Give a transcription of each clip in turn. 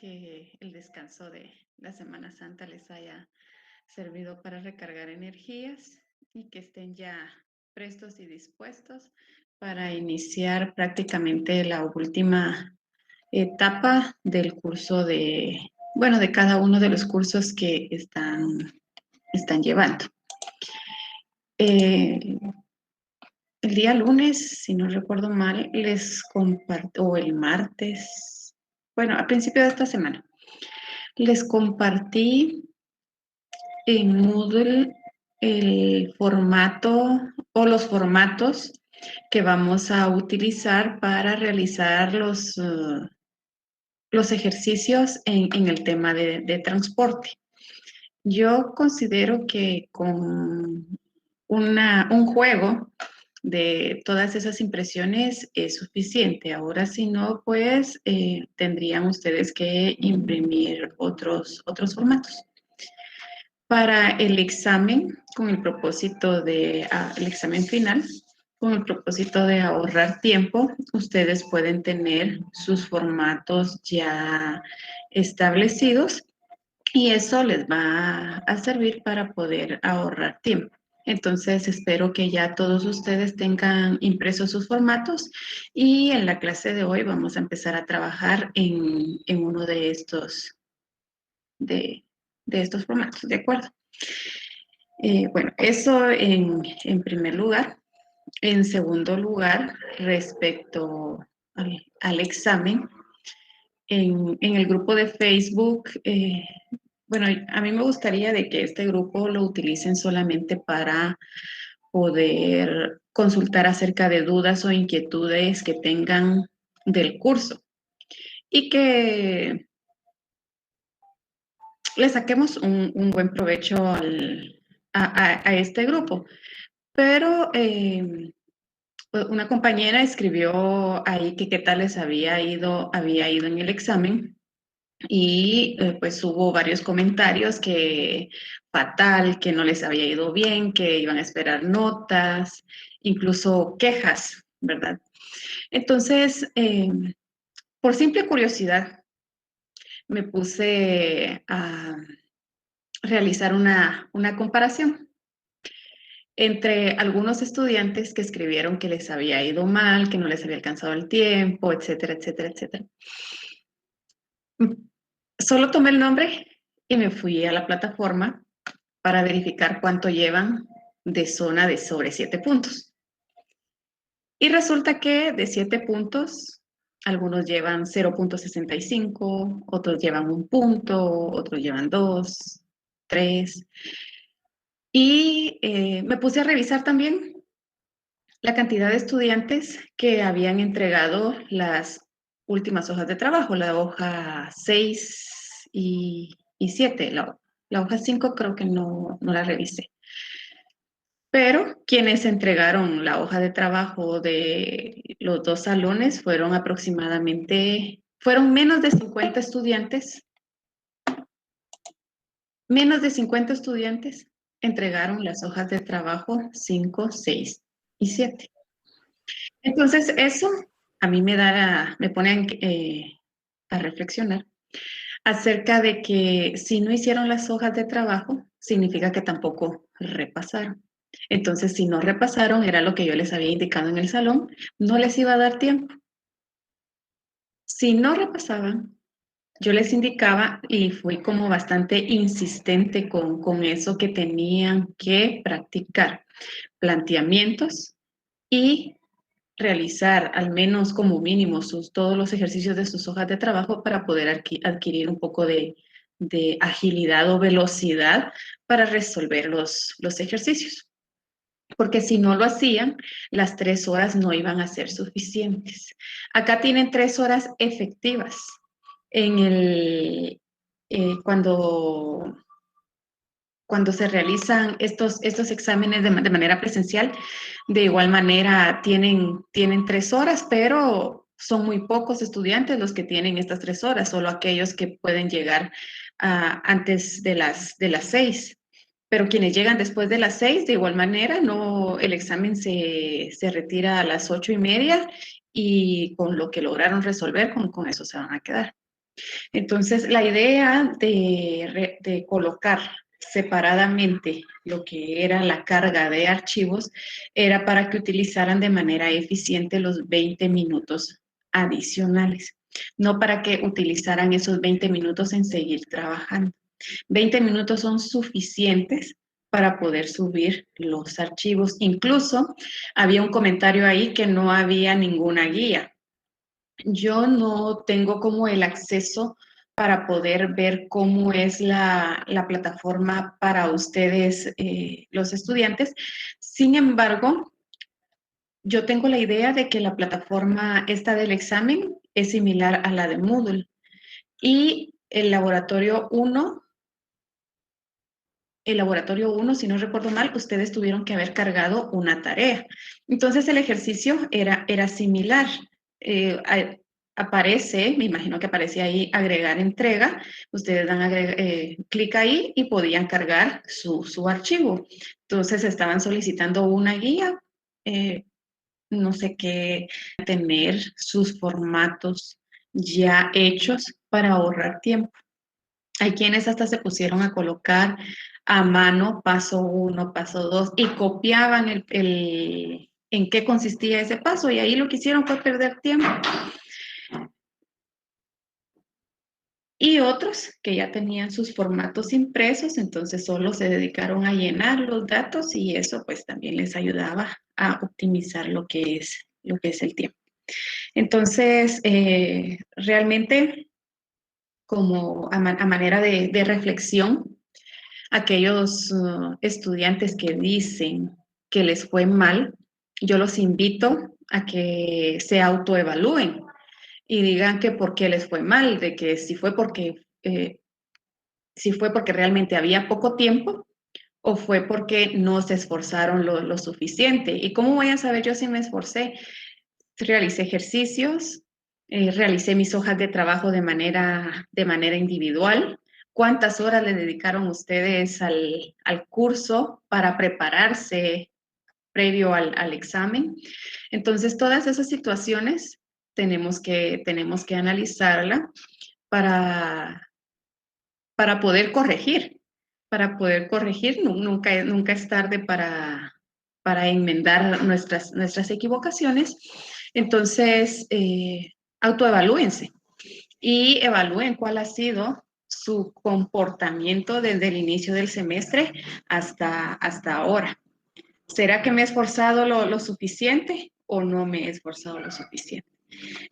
que el descanso de la Semana Santa les haya servido para recargar energías y que estén ya prestos y dispuestos para iniciar prácticamente la última etapa del curso de cada uno de los cursos que están llevando. Eh, el día lunes, si no recuerdo mal, les comparto, o el martes, bueno, a principio de esta semana, les compartí en Moodle el formato o los formatos que vamos a utilizar para realizar los ejercicios en el tema de transporte. Yo considero que con un juego de todas esas impresiones es suficiente. Ahora, si no, pues tendrían ustedes que imprimir otros formatos. Para el examen, con el propósito el examen final, con el propósito de ahorrar tiempo, ustedes pueden tener sus formatos ya establecidos y eso les va a servir para poder ahorrar tiempo. Entonces, espero que ya todos ustedes tengan impresos sus formatos y en la clase de hoy vamos a empezar a trabajar en uno de, de estos formatos, ¿de acuerdo? Bueno, eso en primer lugar. En segundo lugar, respecto al examen, en el grupo de Facebook, bueno, a mí me gustaría de que este grupo lo utilicen solamente para poder consultar acerca de dudas o inquietudes que tengan del curso y que le saquemos un buen provecho a este grupo. Pero una compañera escribió ahí que qué tal les había ido en el examen y pues hubo varios comentarios que fatal, que no les había ido bien, que iban a esperar notas, incluso quejas, ¿verdad? Entonces, por simple curiosidad, me puse a realizar una comparación entre algunos estudiantes que escribieron que les había ido mal, que no les había alcanzado el tiempo, etcétera, etcétera, etcétera. Solo tomé el nombre y me fui a la plataforma para verificar cuánto llevan de zona de sobre 7 puntos. Y resulta que de 7 puntos, algunos llevan 0,65, otros llevan 1 punto, otros llevan 2, 3. Y me puse a revisar también la cantidad de estudiantes que habían entregado las últimas hojas de trabajo, la hoja 6 y 7. La hoja 5 creo que no la revisé. Pero quienes entregaron la hoja de trabajo de los dos salones fueron menos de 50 estudiantes entregaron las hojas de trabajo 5, 6 y 7. Entonces, eso a mí me pone a reflexionar acerca de que si no hicieron las hojas de trabajo, significa que tampoco repasaron. Entonces, si no repasaron, era lo que yo les había indicado en el salón, no les iba a dar tiempo. Si no repasaban, yo les indicaba y fui como bastante insistente con eso que tenían que practicar, planteamientos y realizar al menos como mínimo todos los ejercicios de sus hojas de trabajo para poder adquirir un poco de agilidad o velocidad para resolver los ejercicios. Porque si no lo hacían, las 3 horas no iban a ser suficientes. Acá tienen 3 horas efectivas. En cuando se realizan estos exámenes de manera presencial, de igual manera tienen 3 horas, pero son muy pocos estudiantes los que tienen estas 3 horas, solo aquellos que pueden llegar antes de las 6. Pero quienes llegan después de las 6, de igual manera, el examen se retira a las 8:30 y con lo que lograron resolver, con eso se van a quedar. Entonces, la idea de colocar separadamente lo que era la carga de archivos era para que utilizaran de manera eficiente los 20 minutos adicionales, no para que utilizaran esos 20 minutos en seguir trabajando. 20 minutos son suficientes para poder subir los archivos. Incluso había un comentario ahí que no había ninguna guía. Yo no tengo como el acceso para poder ver cómo es la plataforma para ustedes, los estudiantes. Sin embargo, yo tengo la idea de que la plataforma esta del examen es similar a la de Moodle. Y el laboratorio 1, si no recuerdo mal, ustedes tuvieron que haber cargado una tarea. Entonces el ejercicio era similar. Aparece, me imagino que aparece ahí agregar entrega. Ustedes dan clic ahí y podían cargar su archivo. Entonces estaban solicitando una guía, no sé qué, tener sus formatos ya hechos para ahorrar tiempo. Hay quienes hasta se pusieron a colocar a mano paso 1, paso 2 y copiaban en qué consistía ese paso y ahí lo que hicieron fue perder tiempo. Y otros que ya tenían sus formatos impresos, entonces solo se dedicaron a llenar los datos y eso pues también les ayudaba a optimizar lo que es el tiempo. Entonces, realmente como a manera de reflexión, aquellos estudiantes que dicen que les fue mal, yo los invito a que se autoevalúen y digan que por qué les fue mal, de que si fue porque realmente había poco tiempo o fue porque no se esforzaron lo suficiente. ¿Y cómo voy a saber yo si me esforcé? Realicé ejercicios, realicé mis hojas de trabajo de manera individual. ¿Cuántas horas le dedicaron ustedes al curso para prepararse previo al examen? Entonces, todas esas situaciones tenemos que analizarla para, para poder corregir. Para poder corregir, nunca es tarde para enmendar nuestras equivocaciones. Entonces, autoevalúense y evalúen cuál ha sido su comportamiento desde el inicio del semestre hasta ahora. ¿Será que me he esforzado lo suficiente o no me he esforzado lo suficiente?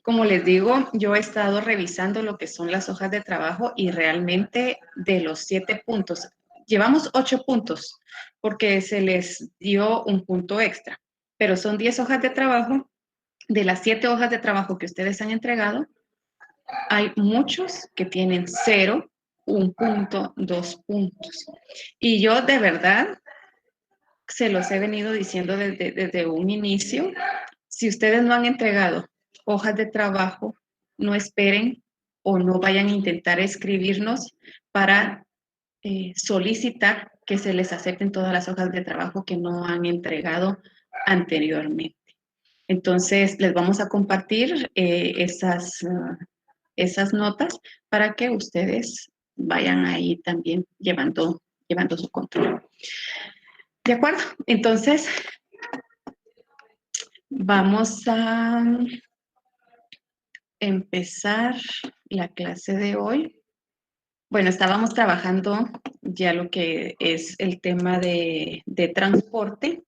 Como les digo, yo he estado revisando lo que son las hojas de trabajo y realmente de los 7 puntos, llevamos 8 puntos porque se les dio un punto extra, pero son 10 hojas de trabajo. De las 7 hojas de trabajo que ustedes han entregado, hay muchos que tienen 0, 1 punto, 2 puntos. Y yo de verdad se los he venido diciendo desde un inicio. Si ustedes no han entregado hojas de trabajo, no esperen o no vayan a intentar escribirnos para solicitar que se les acepten todas las hojas de trabajo que no han entregado anteriormente. Entonces, les vamos a compartir esas notas para que ustedes vayan ahí también llevando su control. ¿De acuerdo? Entonces, vamos a empezar la clase de hoy. Bueno, estábamos trabajando ya lo que es el tema de transporte.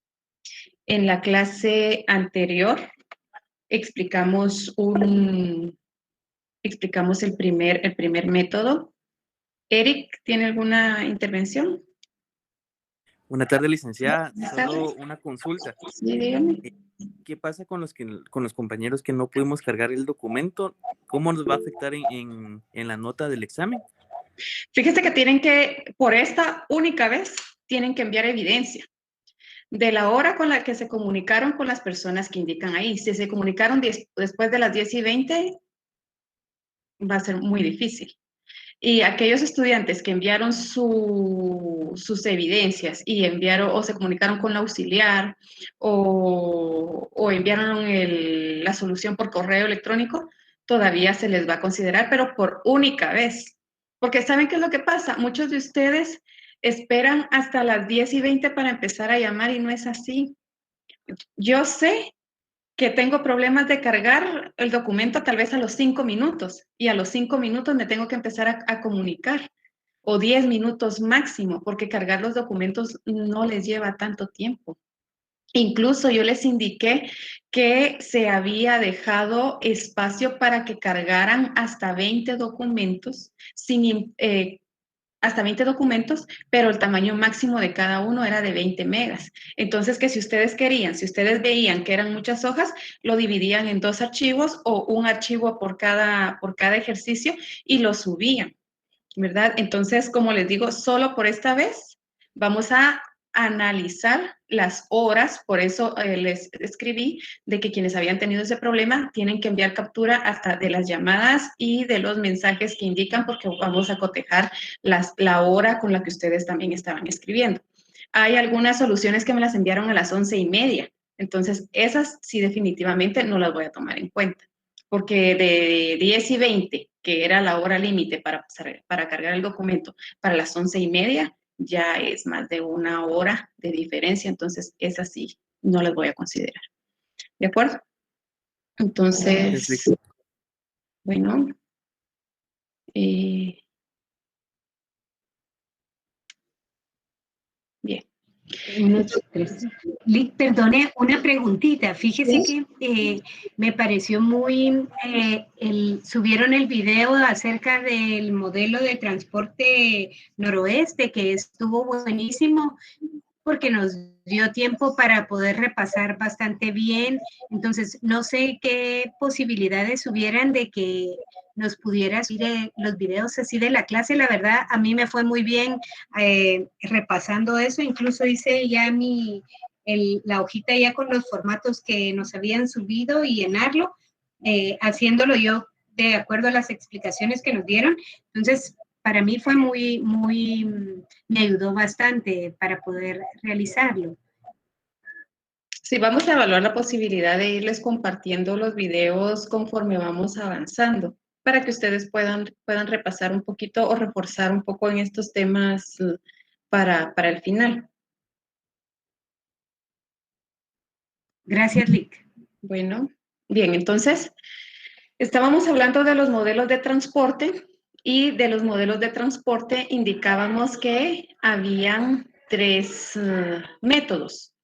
En la clase anterior explicamos el primer método. Eric, ¿tiene alguna intervención? Buenas tardes, licenciada. Buenas tardes. Solo una consulta. Sí, dígame. ¿Qué pasa con los compañeros que no pudimos cargar el documento? ¿Cómo nos va a afectar en la nota del examen? Fíjese que tienen que, por esta única vez, tienen que enviar evidencia de la hora con la que se comunicaron con las personas que indican ahí. Si se comunicaron después de las 10:20, va a ser muy difícil. Y aquellos estudiantes que enviaron sus evidencias y enviaron o se comunicaron con la auxiliar o enviaron la solución por correo electrónico, todavía se les va a considerar, pero por única vez. Porque ¿saben qué es lo que pasa? Muchos de ustedes esperan hasta las 10:20 para empezar a llamar y no es así. Yo sé que tengo problemas de cargar el documento tal vez a los 5 minutos y a los 5 minutos me tengo que empezar a comunicar o 10 minutos máximo, porque cargar los documentos no les lleva tanto tiempo. Incluso yo les indiqué que se había dejado espacio para que cargaran hasta 20 documentos, hasta 20 documentos, pero el tamaño máximo de cada uno era de 20 megas. Entonces, que si ustedes querían, si ustedes veían que eran muchas hojas, lo dividían en 2 archivos o un archivo por cada ejercicio y lo subían, ¿verdad? Entonces, como les digo, solo por esta vez vamos a analizar las horas, por eso les escribí de que quienes habían tenido ese problema tienen que enviar captura hasta de las llamadas y de los mensajes que indican, porque vamos a cotejar la hora con la que ustedes también estaban escribiendo. Hay algunas soluciones que me las enviaron a las 11:30, entonces esas sí definitivamente no las voy a tomar en cuenta, porque de 10:20, que era la hora límite para cargar el documento, para las 11:30, ya es más de 1 hora de diferencia, entonces esas sí no las voy a considerar. ¿De acuerdo? Entonces, Perfecto. bueno, bien. Perdone, una preguntita. Fíjese que me pareció muy, subieron el video acerca del modelo de transporte noroeste, que estuvo buenísimo, porque nos dio tiempo para poder repasar bastante bien. Entonces, no sé qué posibilidades hubieran de que nos pudiera subir los videos así de la clase. La verdad, a mí me fue muy bien repasando eso. Incluso hice ya la hojita ya con los formatos que nos habían subido y llenarlo, haciéndolo yo de acuerdo a las explicaciones que nos dieron. Entonces, para mí fue me ayudó bastante para poder realizarlo. Sí, vamos a evaluar la posibilidad de irles compartiendo los videos conforme vamos avanzando, para que ustedes puedan repasar un poquito o reforzar un poco en estos temas para el final. Gracias, Lic. Bueno, bien, entonces, estábamos hablando de los modelos de transporte y de los modelos de transporte indicábamos que habían 3 métodos.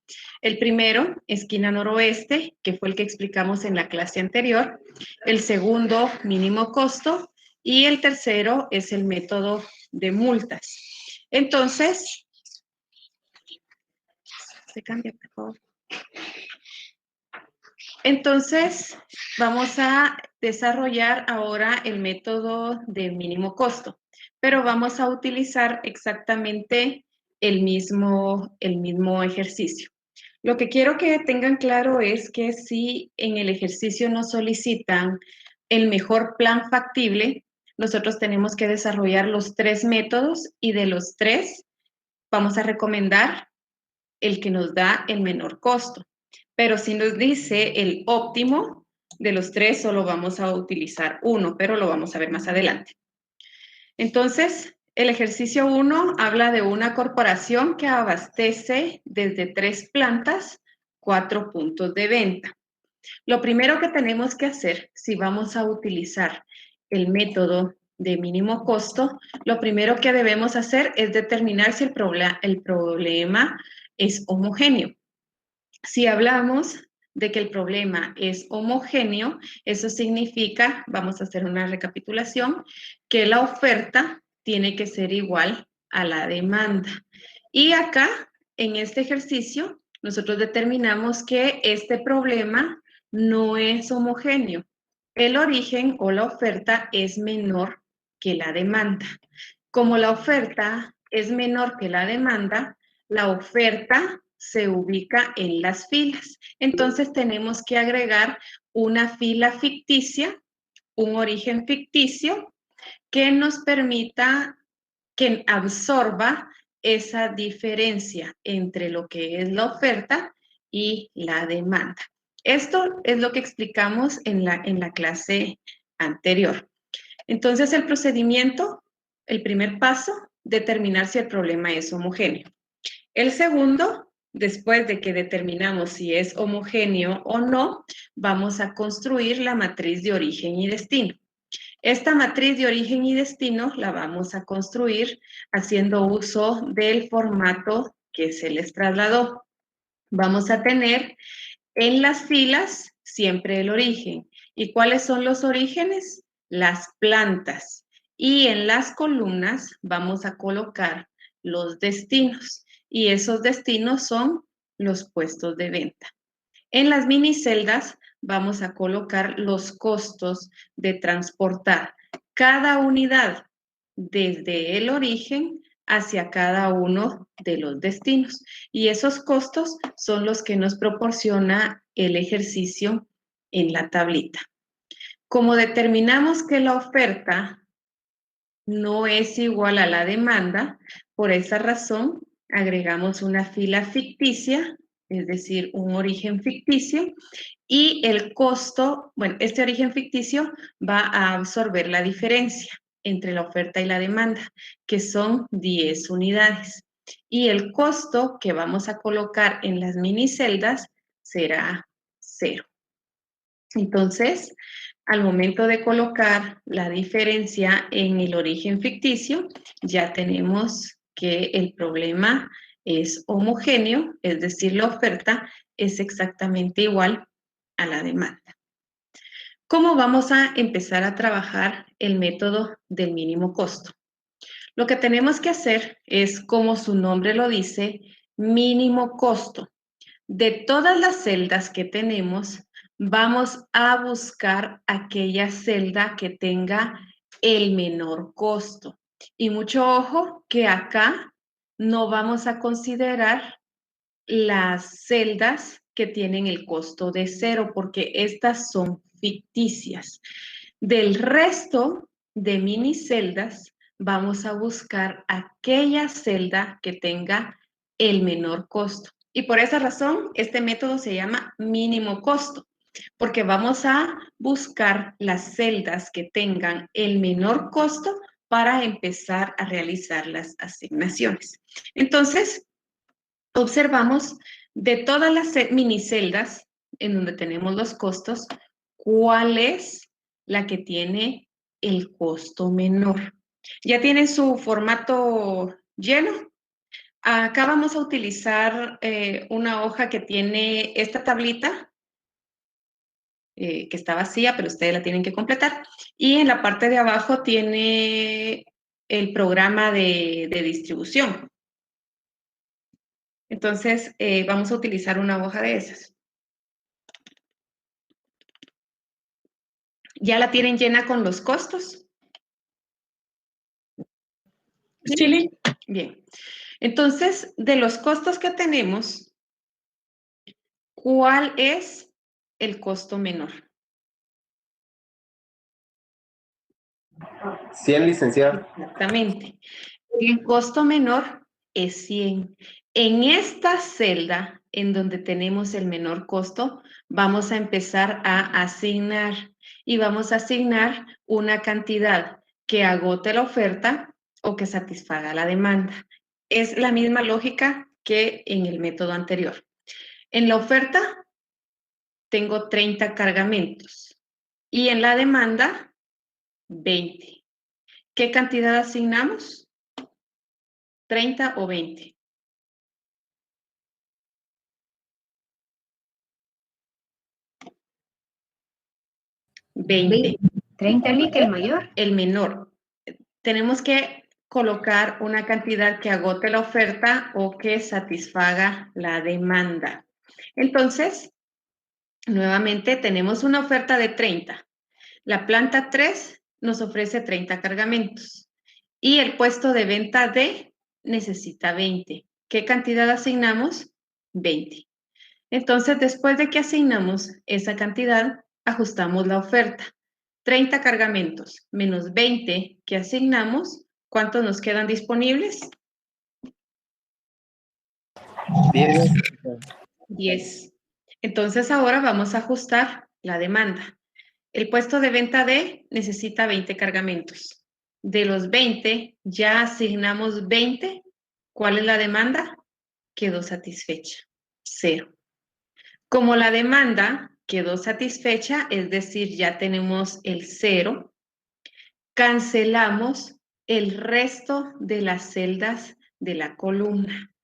El primero, esquina noroeste, que fue el que explicamos en la clase anterior. El segundo, mínimo costo. Y el tercero es el método de multas. Entonces, se cambia, por favor. Entonces, vamos a desarrollar ahora el método de mínimo costo, pero vamos a utilizar exactamente el mismo ejercicio. Lo que quiero que tengan claro es que si en el ejercicio nos solicitan el mejor plan factible, nosotros tenemos que desarrollar los 3 métodos y de los 3 vamos a recomendar el que nos da el menor costo. Pero si nos dice el óptimo, de los 3 solo vamos a utilizar uno, pero lo vamos a ver más adelante. Entonces, el ejercicio 1 habla de una corporación que abastece desde 3 plantas, 4 puntos de venta. Lo primero que tenemos que hacer, si vamos a utilizar el método de mínimo costo, lo primero que debemos hacer es determinar si el problema es homogéneo. Si hablamos de que el problema es homogéneo, eso significa, vamos a hacer una recapitulación, que la oferta tiene que ser igual a la demanda. Y acá, en este ejercicio, nosotros determinamos que este problema no es homogéneo. El origen o la oferta es menor que la demanda. Como la oferta es menor que la demanda, la oferta se ubica en las filas. Entonces tenemos que agregar una fila ficticia, un origen ficticio, que nos permita que absorba esa diferencia entre lo que es la oferta y la demanda. Esto es lo que explicamos en la clase anterior. Entonces, el procedimiento, el primer paso, determinar si el problema es homogéneo. El segundo, después de que determinamos si es homogéneo o no, vamos a construir la matriz de origen y destino. Esta matriz de origen y destino la vamos a construir haciendo uso del formato que se les trasladó. Vamos a tener en las filas siempre el origen. ¿Y cuáles son los orígenes? Las plantas. Y en las columnas vamos a colocar los destinos. Y esos destinos son los puestos de venta. En las miniceldas vamos a colocar los costos de transportar cada unidad desde el origen hacia cada uno de los destinos. Y esos costos son los que nos proporciona el ejercicio en la tablita. Como determinamos que la oferta no es igual a la demanda, por esa razón agregamos una fila ficticia, es decir, un origen ficticio, y el costo, bueno, este origen ficticio va a absorber la diferencia entre la oferta y la demanda, que son 10 unidades. Y el costo que vamos a colocar en las miniceldas será 0. Entonces, al momento de colocar la diferencia en el origen ficticio, ya tenemos que el problema es homogéneo, es decir, la oferta es exactamente igual a la demanda. ¿Cómo vamos a empezar a trabajar el método del mínimo costo? Lo que tenemos que hacer es, como su nombre lo dice, mínimo costo. De todas las celdas que tenemos, vamos a buscar aquella celda que tenga el menor costo. Y mucho ojo que acá no vamos a considerar las celdas que tienen el costo de 0, porque estas son ficticias. Del resto de miniceldas, vamos a buscar aquella celda que tenga el menor costo. Y por esa razón, este método se llama mínimo costo, porque vamos a buscar las celdas que tengan el menor costo para empezar a realizar las asignaciones. Entonces, observamos de todas las miniceldas en donde tenemos los costos, cuál es la que tiene el costo menor. ¿Ya tienen su formato lleno? Acá vamos a utilizar una hoja que tiene esta tablita, que está vacía, pero ustedes la tienen que completar. Y en la parte de abajo tiene el programa de distribución. Entonces, vamos a utilizar una hoja de esas. ¿Ya la tienen llena con los costos? Sí. Bien. Entonces, de los costos que tenemos, ¿cuál es el costo menor? 100, licenciado. Exactamente. El costo menor es 100. En esta celda, en donde tenemos el menor costo, vamos a empezar a asignar y vamos a asignar una cantidad que agote la oferta o que satisfaga la demanda. Es la misma lógica que en el método anterior. En la oferta tengo 30 cargamentos y en la demanda 20. ¿Qué cantidad asignamos? 30 o 20. 20. 30 líquido, el mayor. El menor. Tenemos que colocar una cantidad que agote la oferta o que satisfaga la demanda. Entonces, nuevamente tenemos una oferta de 30. La planta 3 nos ofrece 30 cargamentos y el puesto de venta D necesita 20. ¿Qué cantidad asignamos? 20. Entonces, después de que asignamos esa cantidad, ajustamos la oferta. 30 cargamentos menos 20 que asignamos, ¿cuántos nos quedan disponibles? 10. 10. Entonces, ahora vamos a ajustar la demanda. El puesto de venta D necesita 20 cargamentos. De los 20, ya asignamos 20. ¿Cuál es la demanda? Quedó satisfecha. 0. Como la demanda quedó satisfecha, es decir, ya tenemos el 0, cancelamos el resto de las celdas de la columna.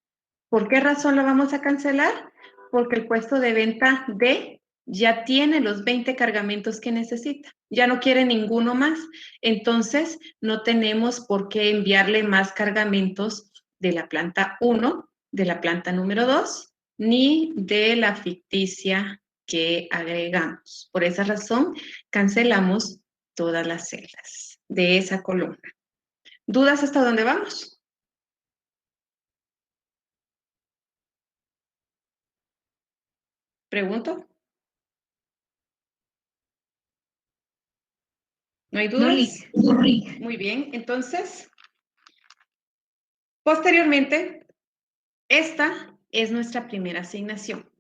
¿Por qué razón lo vamos a cancelar? Porque el puesto de venta D ya tiene los 20 cargamentos que necesita. Ya no quiere ninguno más. Entonces, no tenemos por qué enviarle más cargamentos de la planta 1, de la planta número 2, ni de la ficticia que agregamos. Por esa razón, cancelamos todas las celdas de esa columna. ¿Dudas hasta dónde vamos? ¿Pregunto? ¿No hay dudas? No, Muy bien, entonces, posteriormente, esta es nuestra primera asignación.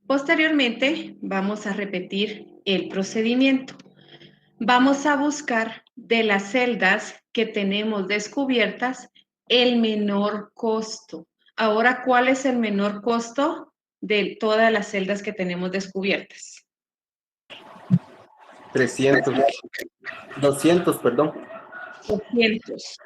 Posteriormente, vamos a repetir el procedimiento. Vamos a buscar de las celdas que tenemos descubiertas el menor costo. Ahora, ¿cuál es el menor costo de todas las celdas que tenemos descubiertas? 300. 200, perdón. 200.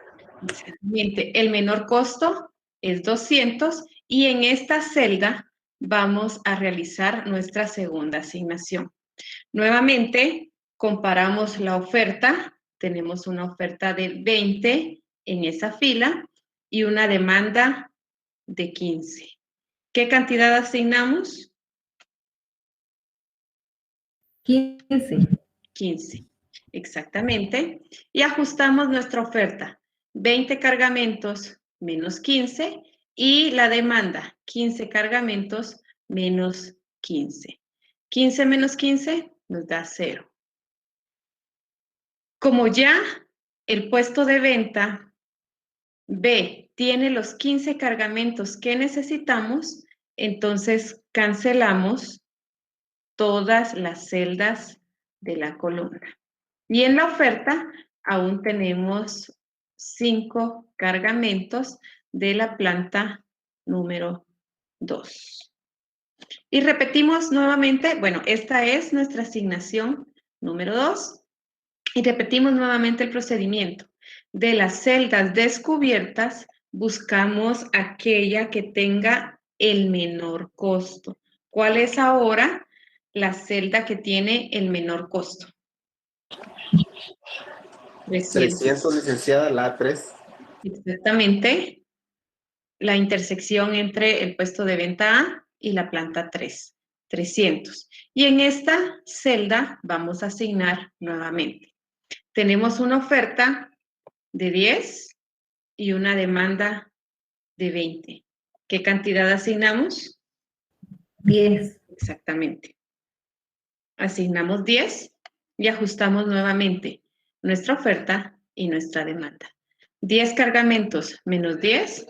Exactamente. El menor costo es 200 y en esta celda vamos a realizar nuestra segunda asignación. Nuevamente, comparamos la oferta. Tenemos una oferta de 20 en esa fila y una demanda de 15. ¿Qué cantidad asignamos? 15. 15. Exactamente. Y ajustamos nuestra oferta. 20 cargamentos menos 15 y la demanda, 15 cargamentos menos 15. 15 menos 15 nos da 0. Como ya el puesto de venta B tiene los 15 cargamentos que necesitamos, entonces cancelamos todas las celdas de la columna. Y en la oferta aún tenemos 5 cargamentos de la planta número 2. Y repetimos nuevamente, bueno, esta es nuestra asignación número 2. Y repetimos nuevamente el procedimiento. De las celdas descubiertas, buscamos aquella que tenga el menor costo. ¿Cuál es ahora la celda que tiene el menor costo? 300, licenciada, la A3. Exactamente. La intersección entre el puesto de venta A y la planta 3. 300. Y en esta celda vamos a asignar nuevamente. Tenemos una oferta de 10 y una demanda de 20. ¿Qué cantidad asignamos? 10. Exactamente. Asignamos 10 y ajustamos nuevamente nuestra oferta y nuestra demanda. 10 cargamentos menos 10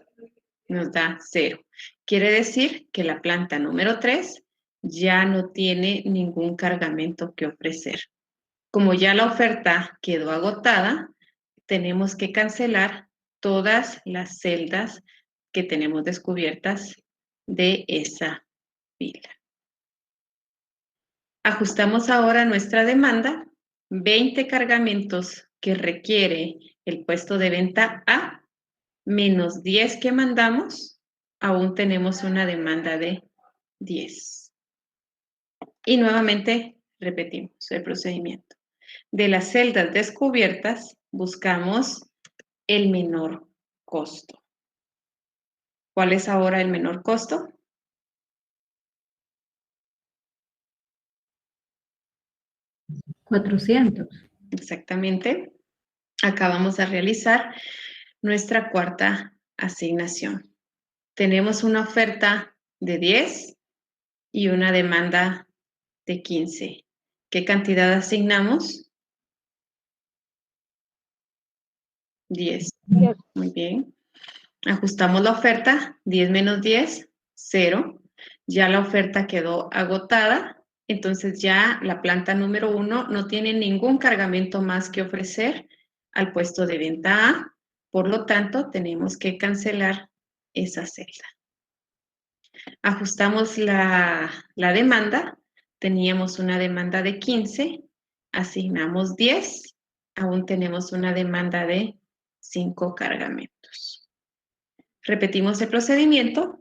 nos da 0. Quiere decir que la planta número 3 ya no tiene ningún cargamento que ofrecer. Como ya la oferta quedó agotada, tenemos que cancelar todas las celdas que tenemos descubiertas de esa fila. Ajustamos ahora nuestra demanda, 20 cargamentos que requiere el puesto de venta A, menos 10 que mandamos, aún tenemos una demanda de 10. Y nuevamente repetimos el procedimiento. De las celdas descubiertas, buscamos el menor costo. ¿Cuál es ahora el menor costo? $400. Exactamente. Acabamos de realizar nuestra cuarta asignación. Tenemos una oferta de 10 y una demanda de 15. ¿Qué cantidad asignamos? 10. Muy bien. Ajustamos la oferta, 10 menos 10, 0. Ya la oferta quedó agotada, Entonces ya la planta número 1 no tiene ningún cargamento más que ofrecer al puesto de venta A. Por lo tanto, tenemos que cancelar esa celda. Ajustamos la demanda. Teníamos una demanda de 15, asignamos 10, aún tenemos una demanda de 5 cargamentos. Repetimos el procedimiento.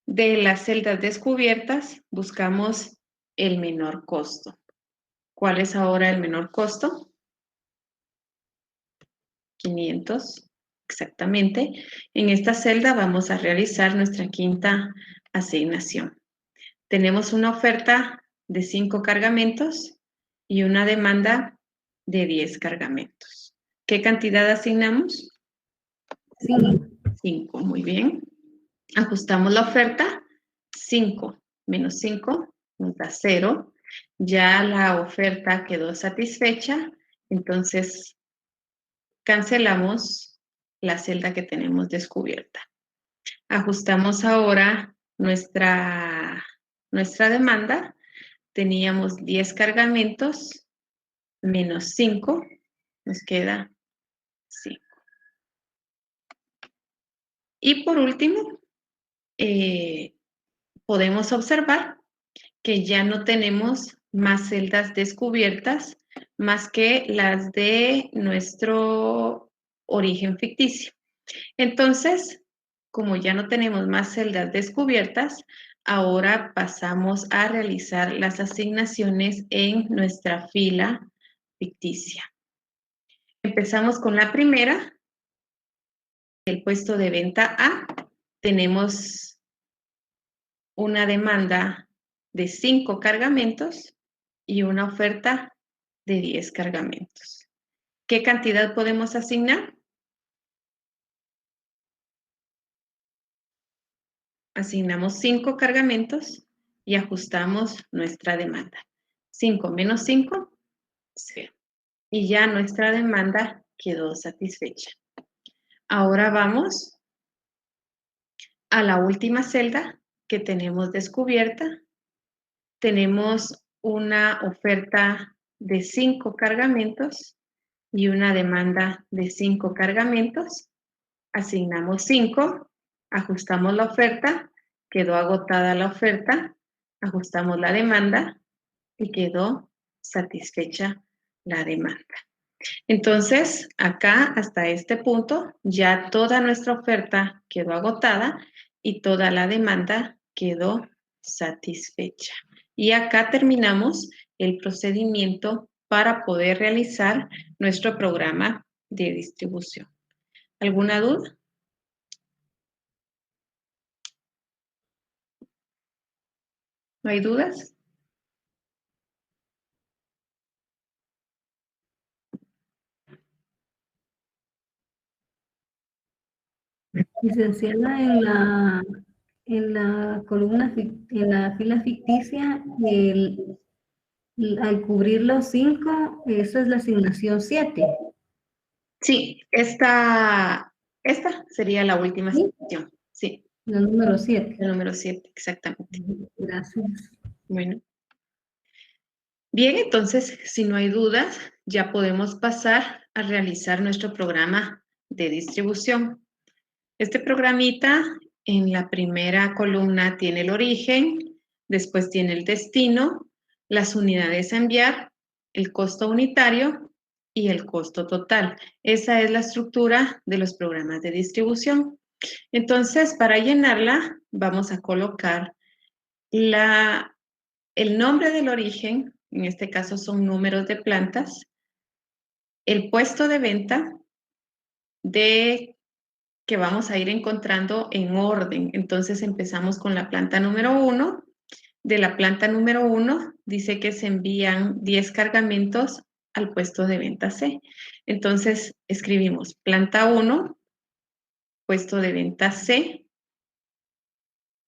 De las celdas descubiertas, buscamos el menor costo. ¿Cuál es ahora el menor costo? 500, exactamente. En esta celda vamos a realizar nuestra quinta asignación. Tenemos una oferta de 5 cargamentos y una demanda de 10 cargamentos. ¿Qué cantidad asignamos? 5. 5, muy bien. Ajustamos la oferta. 5 menos 5 nos da 0. Ya la oferta quedó satisfecha, entonces cancelamos la celda que tenemos descubierta. Ajustamos ahora nuestra demanda. Teníamos 10 cargamentos menos 5, nos queda 5. Y por último, podemos observar que ya no tenemos más celdas descubiertas más que las de nuestro origen ficticio. Entonces, como ya no tenemos más celdas descubiertas, ahora pasamos a realizar las asignaciones en nuestra fila ficticia. Empezamos con la primera, el puesto de venta A. Tenemos una demanda de 5 cargamentos y una oferta de 10 cargamentos. ¿Qué cantidad podemos asignar? Asignamos 5 cargamentos y ajustamos nuestra demanda. 5 menos 5, 0. Y ya nuestra demanda quedó satisfecha. Ahora vamos a la última celda que tenemos descubierta. Tenemos una oferta de 5 cargamentos y una demanda de 5 cargamentos. Asignamos 5, ajustamos la oferta, quedó agotada la oferta, ajustamos la demanda y quedó satisfecha la demanda. Entonces, acá hasta este punto ya toda nuestra oferta quedó agotada y toda la demanda quedó satisfecha. Y acá terminamos el procedimiento para poder realizar nuestro programa de distribución. ¿Alguna duda? ¿No hay dudas? Licenciada, en la columna, en la fila ficticia, al cubrir los 5, esa es la asignación 7. Sí, esta sería la última asignación. Sí, La número 7. el número 7, exactamente. Gracias. Bueno. Bien, entonces, si no hay dudas, ya podemos pasar a realizar nuestro programa de distribución. Este programita en la primera columna tiene el origen, después tiene el destino, las unidades a enviar, el costo unitario y el costo total. Esa es la estructura de los programas de distribución. Entonces, para llenarla, vamos a colocar el nombre del origen, en este caso son números de plantas, el puesto de venta que vamos a ir encontrando en orden. Entonces empezamos con la planta número 1. De la planta número 1 dice que se envían 10 cargamentos al puesto de venta C. Entonces escribimos planta 1, puesto de venta C.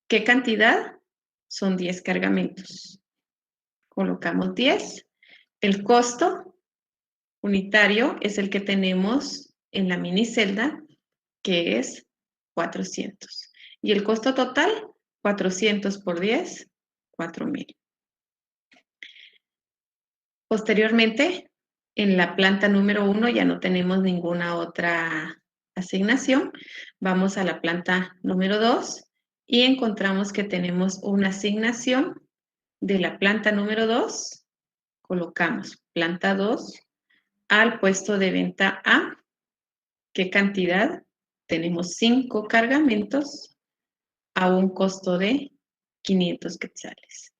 ¿Qué cantidad? Son 10 cargamentos. Colocamos 10. El costo unitario es el que tenemos en la minicelda, que es 400. Y el costo total, 400 por 10, 4,000. Posteriormente, en la planta número 1 ya no tenemos ninguna otra asignación. Vamos a la planta número 2 y encontramos que tenemos una asignación de la planta número 2. Colocamos planta 2 al puesto de venta A. ¿Qué cantidad? Tenemos 5 cargamentos a un costo de 500 quetzales.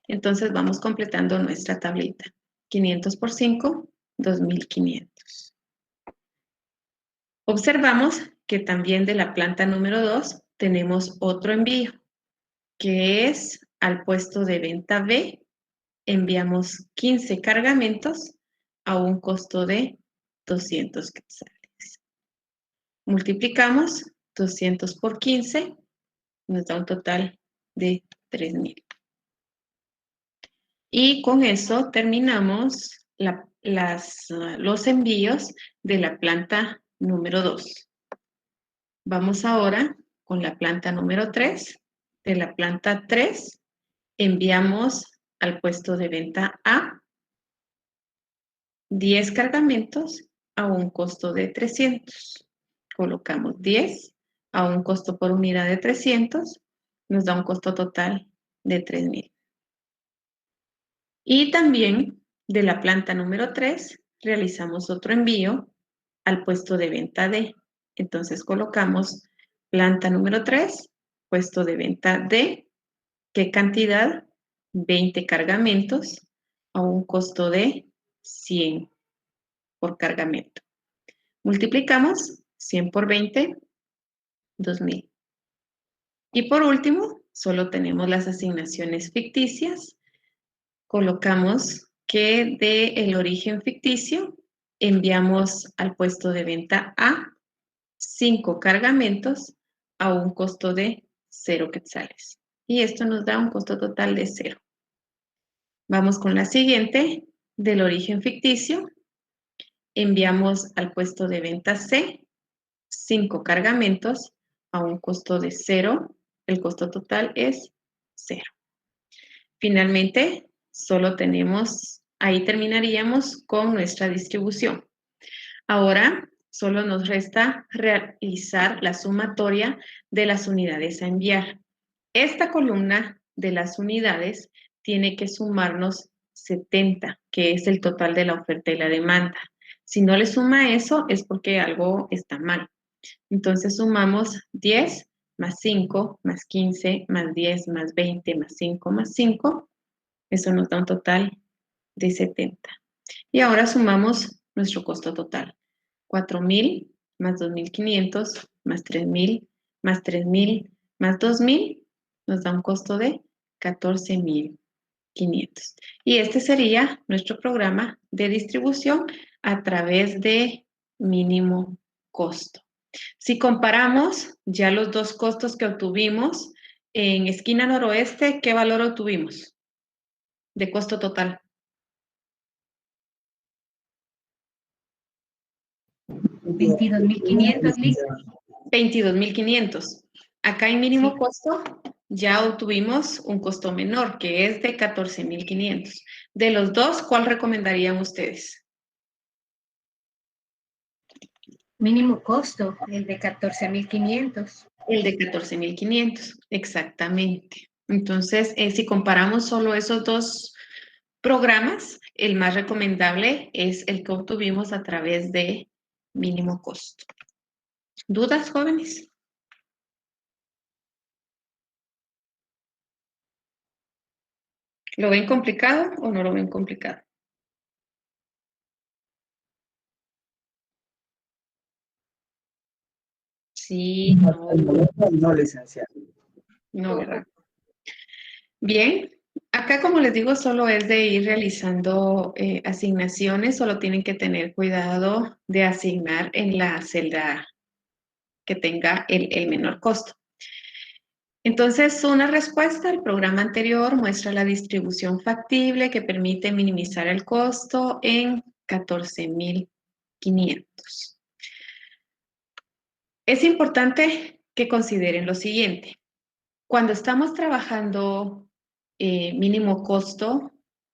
Entonces vamos completando nuestra tablita. 500 por 5, 2.500. Observamos que también de la planta número 2 tenemos otro envío, que es al puesto de venta B. Enviamos 15 cargamentos a un costo de 200 quetzales. Multiplicamos 200 por 15, nos da un total de 3.000. Y con eso terminamos los envíos de la planta número 2. Vamos ahora con la planta número 3. De la planta 3 enviamos al puesto de venta A 10 cargamentos a un costo de 300. Colocamos 10 a un costo por unidad de 300, nos da un costo total de 3.000. Y también de la planta número 3 realizamos otro envío al puesto de venta D. Entonces colocamos planta número 3, puesto de venta D. ¿Qué cantidad? 20 cargamentos a un costo de 100 por cargamento. Multiplicamos 100 por 20, 2.000. Y por último, solo tenemos las asignaciones ficticias. Colocamos que del origen ficticio enviamos al puesto de venta A 5 cargamentos a un costo de 0 quetzales. Y esto nos da un costo total de 0. Vamos con la siguiente, del origen ficticio. Enviamos al puesto de venta C 5 cargamentos a un costo de 0. El costo total es 0. Finalmente, solo tenemos, ahí terminaríamos con nuestra distribución. Ahora, solo nos resta realizar la sumatoria de las unidades a enviar. Esta columna de las unidades tiene que sumarnos 70, que es el total de la oferta y la demanda. Si no le suma eso, es porque algo está mal. Entonces sumamos 10 más 5 más 15 más 10 más 20 más 5 más 5. Eso nos da un total de 70. Y ahora sumamos nuestro costo total. 4.000 más 2.500 más 3.000 más 3.000 más 2.000 nos da un costo de 14.500. Y este sería nuestro programa de distribución a través de mínimo costo. Si comparamos ya los dos costos que obtuvimos en esquina noroeste, ¿qué valor obtuvimos de costo total? 22.500, Liz. 22.500. Acá en mínimo costo ya obtuvimos un costo menor, que es de 14.500. De los dos, ¿cuál recomendarían ustedes? Mínimo costo, el de 14.500. El de 14.500, exactamente. Entonces, si comparamos solo esos dos programas, el más recomendable es el que obtuvimos a través de mínimo costo. ¿Dudas, jóvenes? ¿Lo ven complicado o no lo ven complicado? Sí, No, licenciado. no, ¿verdad? Bien, acá como les digo, solo es de ir realizando asignaciones, solo tienen que tener cuidado de asignar en la celda que tenga el menor costo. Entonces, una respuesta al programa anterior muestra la distribución factible que permite minimizar el costo en 14.500. Es importante que consideren lo siguiente. Cuando estamos trabajando mínimo costo,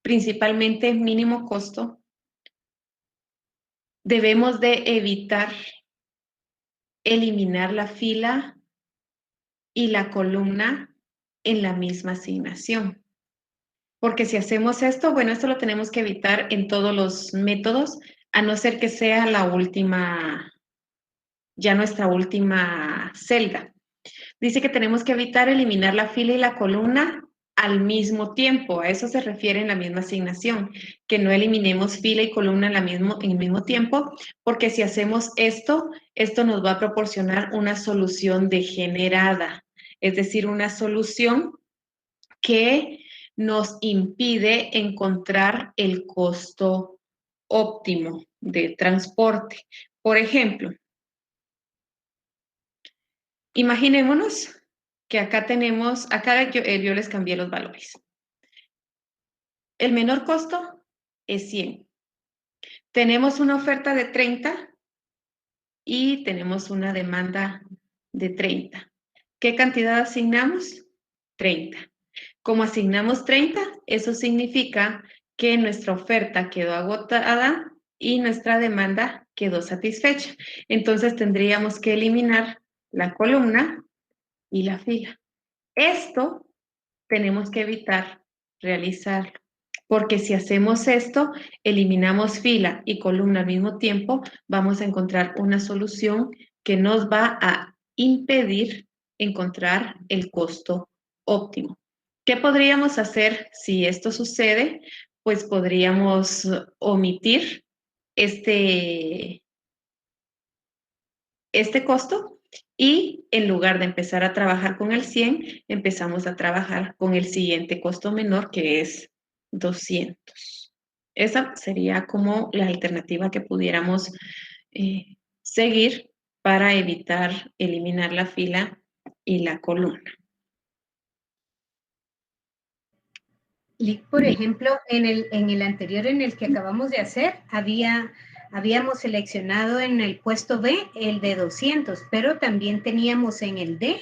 principalmente mínimo costo, debemos de evitar eliminar la fila y la columna en la misma asignación. Porque si hacemos esto, bueno, esto lo tenemos que evitar en todos los métodos, a no ser que sea la última, ya nuestra última celda. Dice que tenemos que evitar eliminar la fila y la columna al mismo tiempo. A eso se refiere en la misma asignación, que no eliminemos fila y columna en el mismo tiempo, porque si hacemos esto, esto nos va a proporcionar una solución degenerada, es decir, una solución que nos impide encontrar el costo óptimo de transporte. Por ejemplo, imaginémonos que acá tenemos, acá yo les cambié los valores. El menor costo es 100. Tenemos una oferta de 30 y tenemos una demanda de 30. ¿Qué cantidad asignamos? 30. Como asignamos 30, eso significa que nuestra oferta quedó agotada y nuestra demanda quedó satisfecha. Entonces tendríamos que eliminar la columna y la fila. Esto tenemos que evitar realizarlo, porque si hacemos esto, eliminamos fila y columna al mismo tiempo, vamos a encontrar una solución que nos va a impedir encontrar el costo óptimo. ¿Qué podríamos hacer si esto sucede? Pues podríamos omitir este costo y en lugar de empezar a trabajar con el 100, empezamos a trabajar con el siguiente costo menor, que es 200. Esa sería como la alternativa que pudiéramos seguir para evitar eliminar la fila y la columna. Por ejemplo, en el anterior, en el que acabamos de hacer, habíamos seleccionado en el puesto B el de 200, pero también teníamos en el D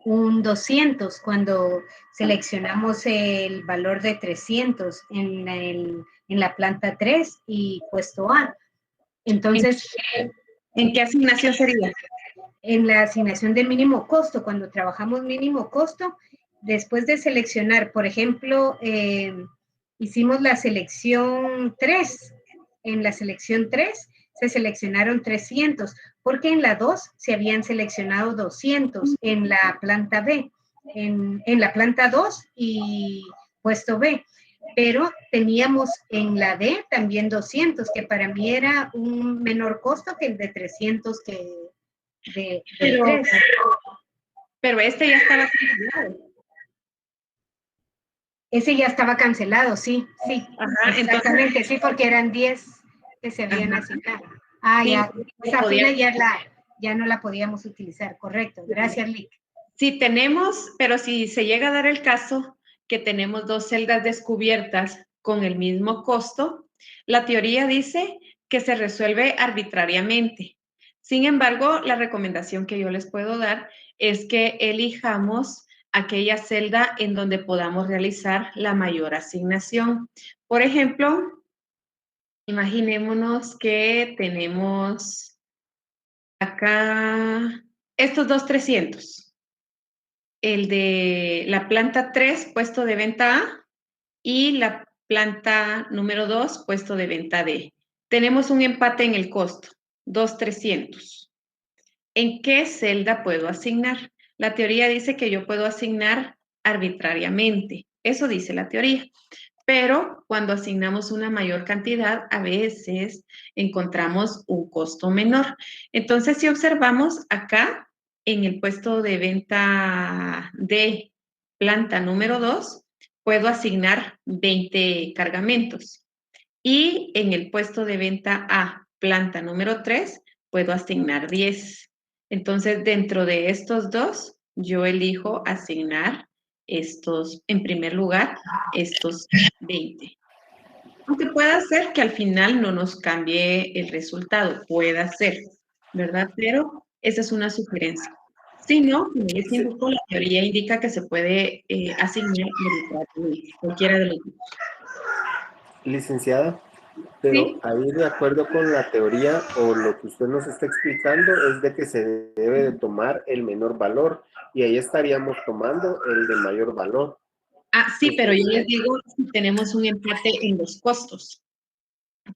un 200 cuando seleccionamos el valor de 300 en la planta 3 y puesto A. Entonces, ¿en qué asignación sería? En la asignación de mínimo costo, cuando trabajamos mínimo costo, después de seleccionar, por ejemplo, hicimos la selección 3. En la selección 3 se seleccionaron 300, porque en la 2 se habían seleccionado 200 en la planta B, en la planta 2 y puesto B. Pero teníamos en la D también 200, que para mí era un menor costo que el de 300 pero este ya estaba cancelado. Ese ya estaba cancelado, sí. Ajá, exactamente, entonces, sí, porque eran 10 que se habían asignado. Sí, ya, esa fila ya no la podíamos utilizar, correcto. Gracias, Lick. Sí tenemos, pero si se llega a dar el caso que tenemos dos celdas descubiertas con el mismo costo, la teoría dice que se resuelve arbitrariamente. Sin embargo, la recomendación que yo les puedo dar es que elijamos aquella celda en donde podamos realizar la mayor asignación. Por ejemplo, imaginémonos que tenemos acá estos dos 300. El de la planta 3, puesto de venta A, y la planta número 2, puesto de venta D. Tenemos un empate en el costo, 2,300. ¿En qué celda puedo asignar? La teoría dice que yo puedo asignar arbitrariamente. Eso dice la teoría. Pero cuando asignamos una mayor cantidad, a veces encontramos un costo menor. Entonces, si observamos acá, en el puesto de venta de planta número 2, puedo asignar 20 cargamentos. Y en el puesto de venta A, planta número 3, puedo asignar 10. Entonces, dentro de estos dos, yo elijo asignar estos, en primer lugar, estos 20. Aunque pueda ser que al final no nos cambie el resultado, pueda ser, ¿verdad? Pero esa es una sugerencia. Si no, como les indico, la teoría indica que se puede asignar cualquiera de los dos. Licenciada, pero Sí. ahí de acuerdo con la teoría o lo que usted nos está explicando es de que se debe de tomar el menor valor y ahí estaríamos tomando el de mayor valor. Ah, sí, pero yo les digo si tenemos un empate en los costos,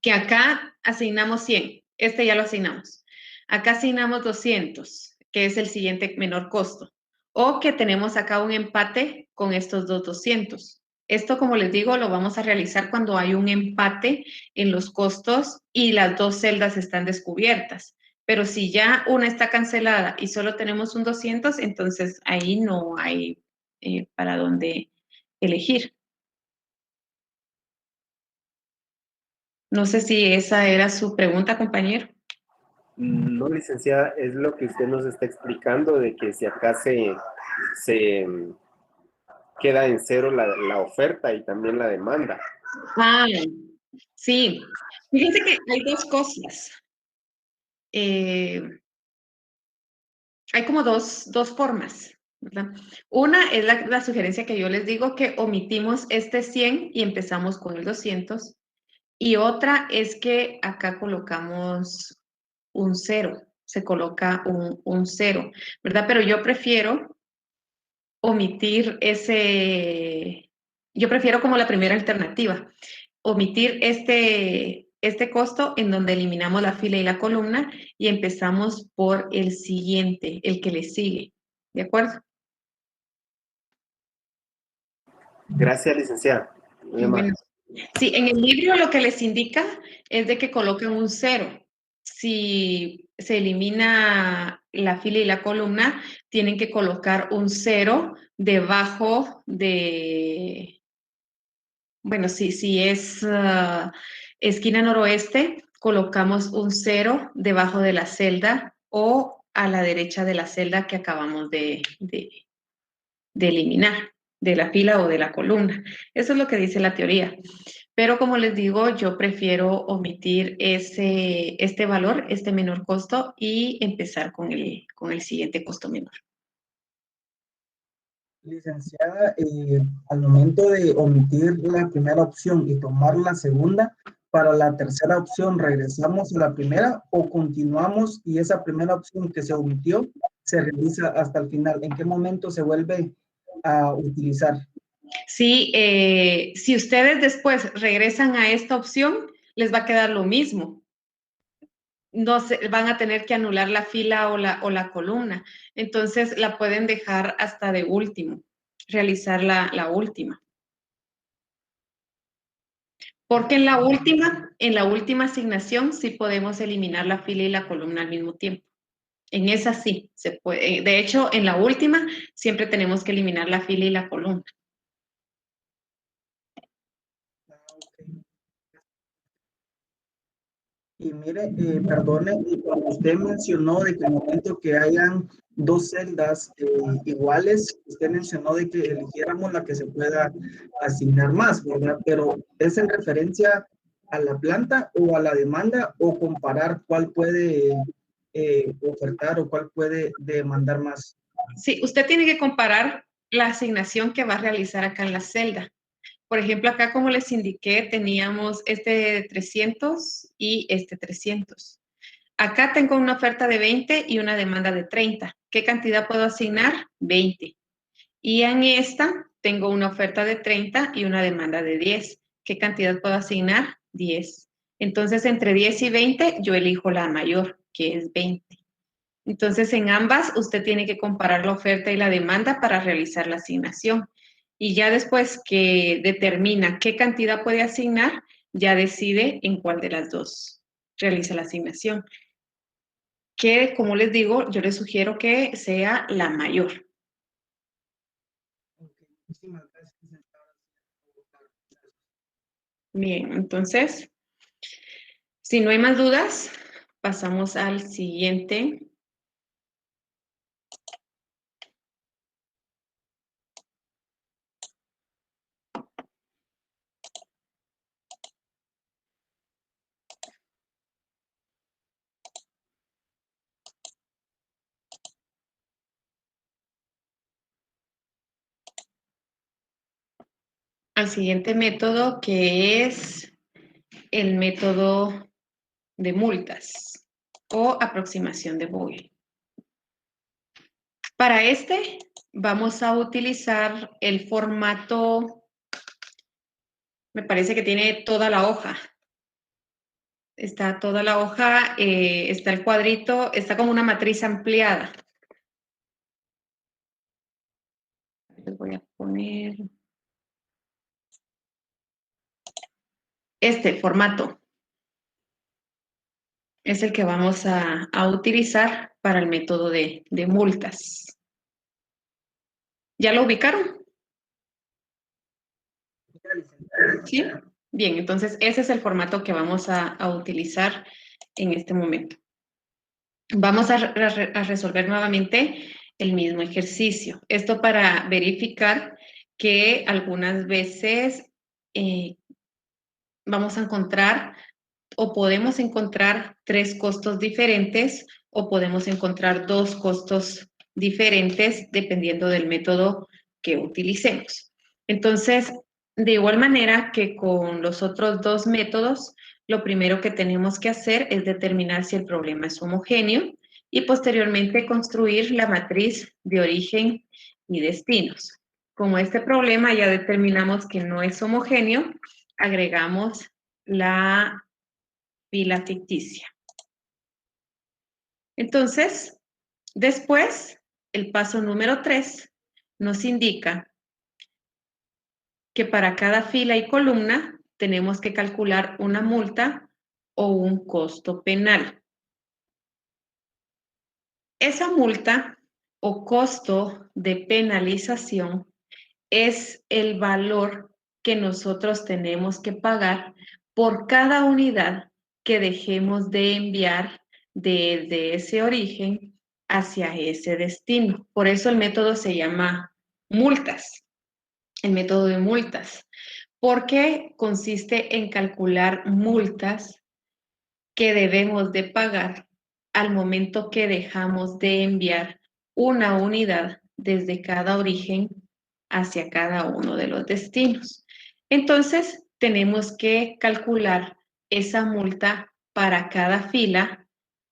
que acá asignamos 100, este ya lo asignamos. Acá asignamos 200, que es el siguiente menor costo. O que tenemos acá un empate con estos dos 200. Esto, como les digo, lo vamos a realizar cuando hay un empate en los costos y las dos celdas están descubiertas. Pero si ya una está cancelada y solo tenemos un 200, entonces ahí no hay para dónde elegir. No sé si esa era su pregunta, compañero. No, licenciada, es lo que usted nos está explicando de que si acá se queda en cero la oferta y también la demanda. Ah, sí. Fíjense que hay dos cosas. Hay como dos formas, ¿verdad? Una es la sugerencia que yo les digo, que omitimos este 100 y empezamos con el 200. Y otra es que acá colocamos un 0, se coloca un 0, ¿verdad? Pero yo prefiero omitir yo prefiero como la primera alternativa, omitir este costo en donde eliminamos la fila y la columna y empezamos por el siguiente, el que le sigue. ¿De acuerdo? Gracias, licenciada. Muy amable. Bueno, sí, en el libro lo que les indica es de que coloquen un 0. Si se elimina la fila y la columna, tienen que colocar un 0 debajo de, bueno, si es esquina noroeste, colocamos un 0 debajo de la celda o a la derecha de la celda que acabamos de eliminar, de la fila o de la columna. Eso es lo que dice la teoría. Pero como les digo, yo prefiero omitir este valor, este menor costo, y empezar con el siguiente costo menor. Licenciada, al momento de omitir la primera opción y tomar la segunda, para la tercera opción, ¿regresamos a la primera o continuamos y esa primera opción que se omitió se realiza hasta el final? ¿En qué momento se vuelve a utilizar? Sí, si ustedes después regresan a esta opción, les va a quedar lo mismo. No se, van a tener que anular la fila o la columna. Entonces la pueden dejar hasta de último, realizar la última. Porque en la última asignación sí podemos eliminar la fila y la columna al mismo tiempo. En esa sí se puede. De hecho, en la última siempre tenemos que eliminar la fila y la columna. Y mire, perdone, y cuando usted mencionó de que el momento que hayan dos celdas iguales, usted mencionó de que eligiéramos la que se pueda asignar más, ¿verdad? Pero ¿es en referencia a la planta o a la demanda o comparar cuál puede ofertar o cuál puede demandar más? Sí, usted tiene que comparar la asignación que va a realizar acá en la celda. Por ejemplo, acá como les indiqué, teníamos este 300 y este 300. Acá tengo una oferta de 20 y una demanda de 30. ¿Qué cantidad puedo asignar? 20. Y en esta tengo una oferta de 30 y una demanda de 10. ¿Qué cantidad puedo asignar? 10. Entonces, entre 10 y 20, yo elijo la mayor, que es 20. Entonces, en ambas, usted tiene que comparar la oferta y la demanda para realizar la asignación. Y ya después que determina qué cantidad puede asignar, ya decide en cuál de las dos realiza la asignación. Que, como les digo, yo les sugiero que sea la mayor. Bien, entonces, si no hay más dudas, pasamos al siguiente. Al siguiente método, que es el método de multas o aproximación de Boyle. Para este vamos a utilizar el formato, me parece que tiene toda la hoja. Está toda la hoja, está el cuadrito, está como una matriz ampliada. Les voy a poner este formato. Es el que vamos a utilizar para el método de multas. ¿Ya lo ubicaron? ¿Sí? Bien, entonces ese es el formato que vamos a utilizar en este momento. Vamos a resolver nuevamente el mismo ejercicio. Esto para verificar que algunas veces vamos a encontrar o podemos encontrar 3 costos diferentes o podemos encontrar 2 costos diferentes dependiendo del método que utilicemos. Entonces, de igual manera que con los otros 2 métodos, lo primero que tenemos que hacer es determinar si el problema es homogéneo y posteriormente construir la matriz de origen y destinos. Como este problema ya determinamos que no es homogéneo, agregamos la fila ficticia. Entonces, después, el paso número 3 nos indica que para cada fila y columna tenemos que calcular una multa o un costo penal. Esa multa o costo de penalización es el valor que nosotros tenemos que pagar por cada unidad que dejemos de enviar desde ese origen hacia ese destino. Por eso el método se llama multas, el método de multas, porque consiste en calcular multas que debemos de pagar al momento que dejamos de enviar una unidad desde cada origen hacia cada uno de los destinos. Entonces, tenemos que calcular esa multa para cada fila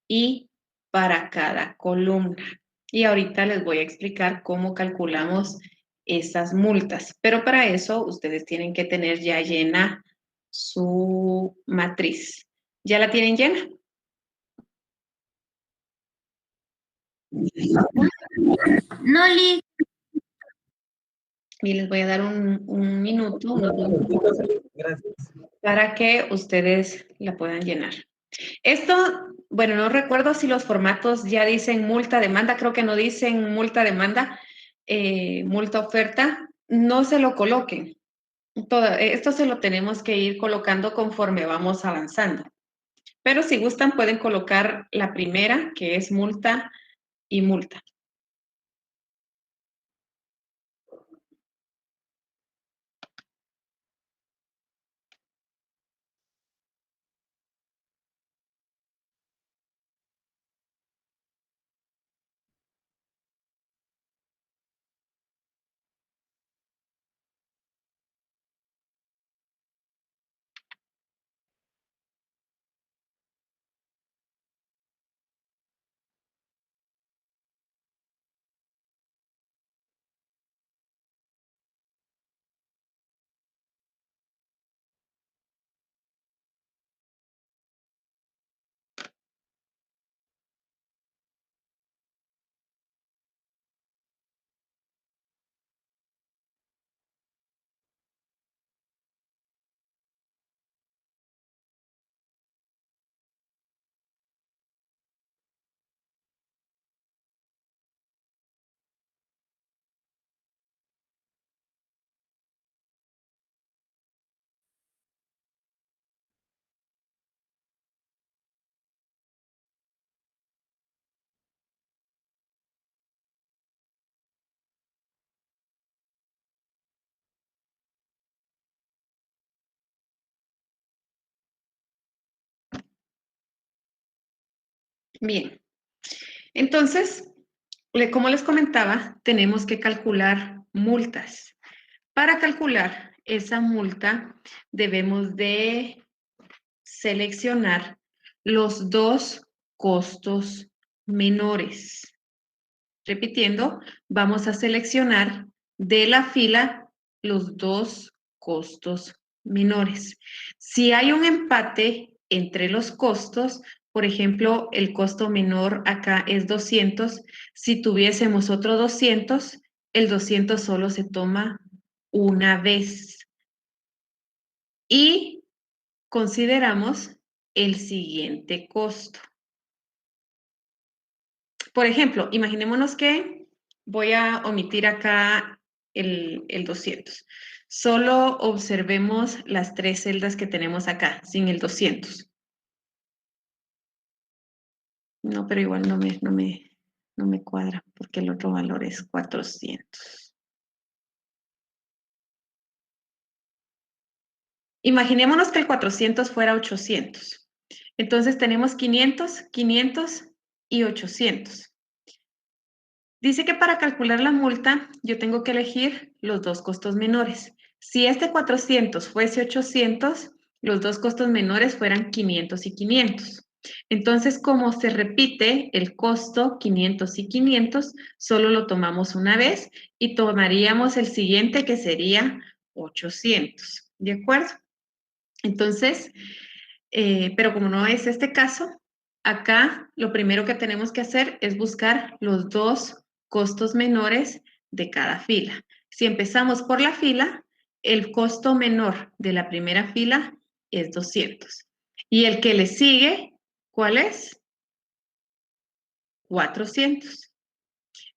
y para cada columna. Y ahorita les voy a explicar cómo calculamos esas multas. Pero para eso, ustedes tienen que tener ya llena su matriz. ¿Ya la tienen llena? No, Liz. Y les voy a dar un minuto, unos minutos, Gracias. para que ustedes la puedan llenar. Esto, bueno, no recuerdo si los formatos ya dicen multa, demanda, creo que no dicen multa, demanda, multa, oferta. No se lo coloquen. Esto se lo tenemos que ir colocando conforme vamos avanzando. Pero si gustan, pueden colocar la primera, que es multa y multa. Bien. Entonces, como les comentaba, tenemos que calcular multas. Para calcular esa multa, debemos de seleccionar los dos costos menores. Repitiendo, vamos a seleccionar de la fila los dos costos menores. Si hay un empate entre los costos, por ejemplo, el costo menor acá es 200, si tuviésemos otro 200, el 200 solo se toma una vez. Y consideramos el siguiente costo. Por ejemplo, imaginémonos que voy a omitir acá el 200. Solo observemos las tres celdas que tenemos acá, sin el 200. No, pero igual no me cuadra, porque el otro valor es 400. Imaginémonos que el 400 fuera 800. Entonces tenemos 500, 500 y 800. Dice que para calcular la multa yo tengo que elegir los dos costos menores. Si este 400 fuese 800, los dos costos menores fueran 500 y 500. Entonces, como se repite el costo 500 y 500, solo lo tomamos una vez y tomaríamos el siguiente que sería 800. ¿De acuerdo? Entonces, pero como no es este caso, acá lo primero que tenemos que hacer es buscar los dos costos menores de cada fila. Si empezamos por la fila, el costo menor de la primera fila es 200. Y el que le sigue, ¿cuál es? 400.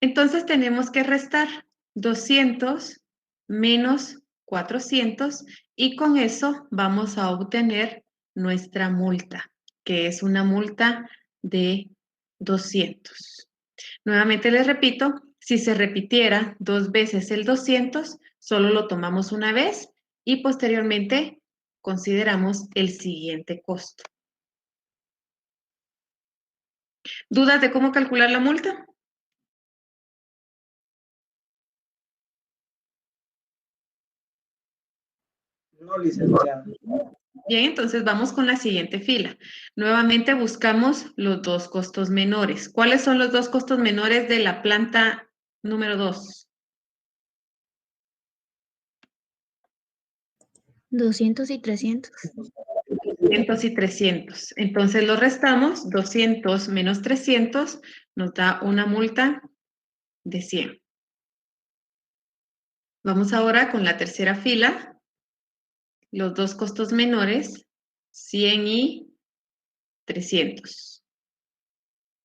Entonces tenemos que restar 200 menos 400 y con eso vamos a obtener nuestra multa, que es una multa de 200. Nuevamente les repito, si se repitiera dos veces el 200, solo lo tomamos una vez y posteriormente consideramos el siguiente costo. ¿Dudas de cómo calcular la multa? No, licenciada. Bien, entonces vamos con la siguiente fila. Nuevamente buscamos los dos costos menores. ¿Cuáles son los dos costos menores de la planta número 2? 200 y 300. 200 y 300. Entonces lo restamos, 200 menos 300 nos da una multa de 100. Vamos ahora con la tercera fila. Los dos costos menores, 100 y 300.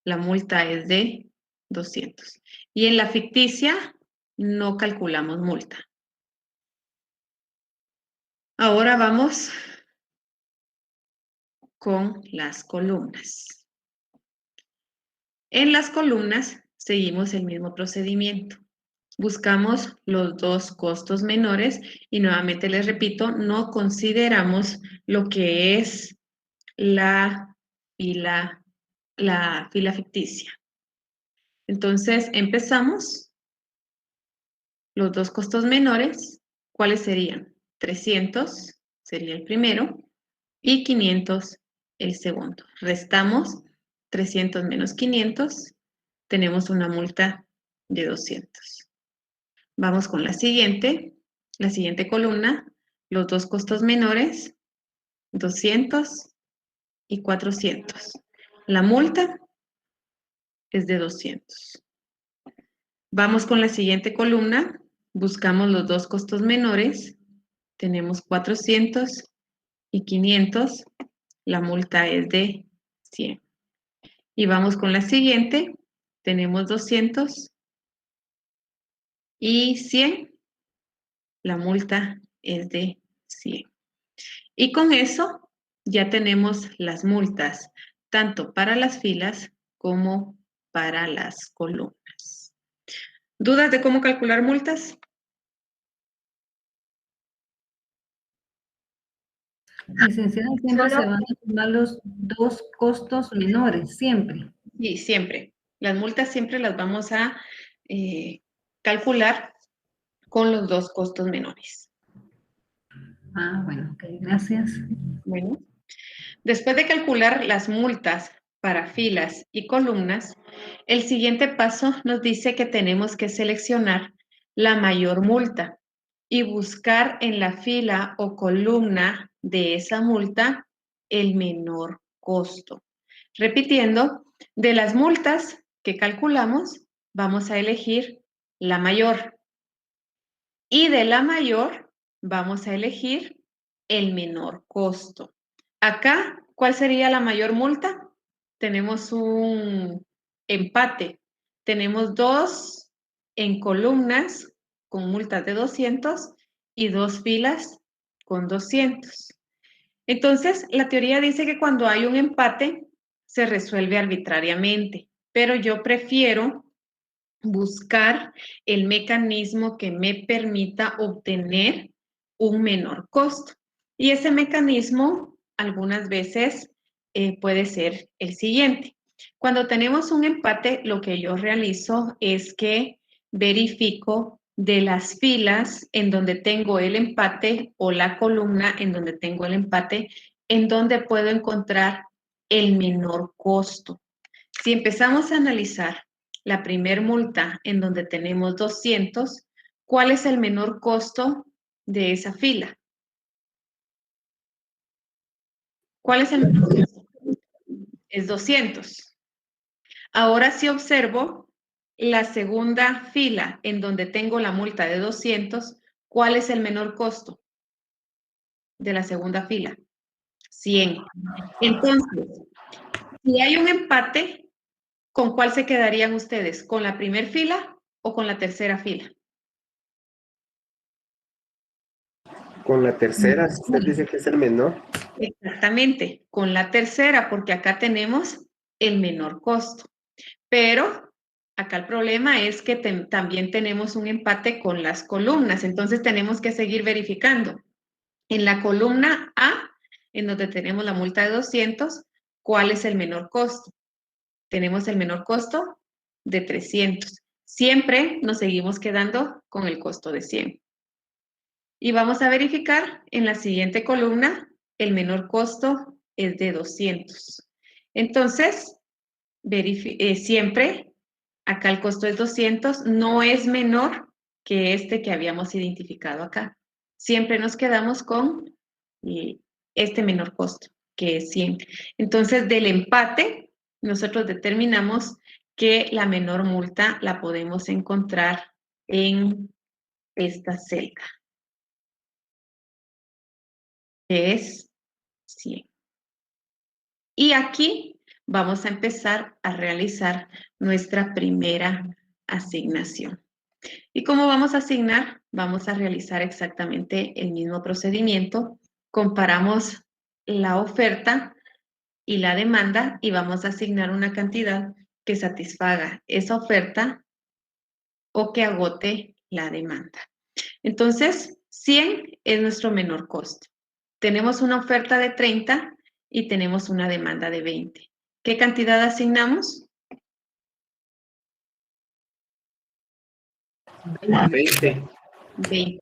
La multa es de 200. Y en la ficticia no calculamos multa. Ahora vamos con las columnas. En las columnas seguimos el mismo procedimiento. Buscamos los dos costos menores y nuevamente les repito, no consideramos lo que es la fila ficticia. Entonces empezamos. Los dos costos menores, ¿cuáles serían? 300 sería el primero y 500 el segundo. Restamos 300 menos 500, tenemos una multa de 200. Vamos con la siguiente columna, los dos costos menores, 200 y 400. La multa es de 200. Vamos con la siguiente columna, buscamos los dos costos menores, tenemos 400 y 500, la multa es de 100. Y vamos con la siguiente, tenemos 200 y 100, la multa es de 100. Y con eso ya tenemos las multas, tanto para las filas como para las columnas. ¿Dudas de cómo calcular multas? Licenciada, siempre se van a tomar los dos costos menores, siempre. Sí, siempre. Las multas siempre las vamos a calcular con los dos costos menores. Ah, bueno, ok, gracias. Bueno, Después de calcular las multas para filas y columnas, el siguiente paso nos dice que tenemos que seleccionar la mayor multa y buscar en la fila o columna de esa multa el menor costo. Repitiendo, de las multas que calculamos, vamos a elegir la mayor. Y de la mayor, vamos a elegir el menor costo. Acá, ¿cuál sería la mayor multa? Tenemos un empate. Tenemos 2 en columnas con multas de 200 y 2 filas con 200. Entonces, la teoría dice que cuando hay un empate, se resuelve arbitrariamente, pero yo prefiero buscar el mecanismo que me permita obtener un menor costo. Y ese mecanismo algunas veces puede ser el siguiente. Cuando tenemos un empate, lo que yo realizo es que verifico de las filas en donde tengo el empate o la columna en donde tengo el empate, en donde puedo encontrar el menor costo. Si empezamos a analizar la primer multa en donde tenemos 200, ¿cuál es el menor costo de esa fila? ¿Cuál es el menor costo? Es 200. Ahora si observo la segunda fila en donde tengo la multa de 200, ¿cuál es el menor costo de la segunda fila? 100. Entonces, si hay un empate, ¿con cuál se quedarían ustedes? ¿Con la primera fila o con la tercera fila? Con la tercera, si usted dice que es el menor. Exactamente, con la tercera, porque acá tenemos el menor costo. Pero acá el problema es que también tenemos un empate con las columnas, entonces tenemos que seguir verificando. En la columna A, en donde tenemos la multa de 200, ¿cuál es el menor costo? Tenemos el menor costo de 300. Siempre nos seguimos quedando con el costo de 100. Y vamos a verificar en la siguiente columna, el menor costo es de 200. Entonces, siempre, acá el costo es 200, no es menor que este que habíamos identificado acá. Siempre nos quedamos con este menor costo, que es 100. Entonces, del empate, nosotros determinamos que la menor multa la podemos encontrar en esta celda, que es 100. Y aquí vamos a empezar a realizar nuestra primera asignación. ¿Y cómo vamos a asignar? Vamos a realizar exactamente el mismo procedimiento. Comparamos la oferta y la demanda y vamos a asignar una cantidad que satisfaga esa oferta o que agote la demanda. Entonces, 100 es nuestro menor costo. Tenemos una oferta de 30 y tenemos una demanda de 20. ¿Qué cantidad asignamos? 20. 20.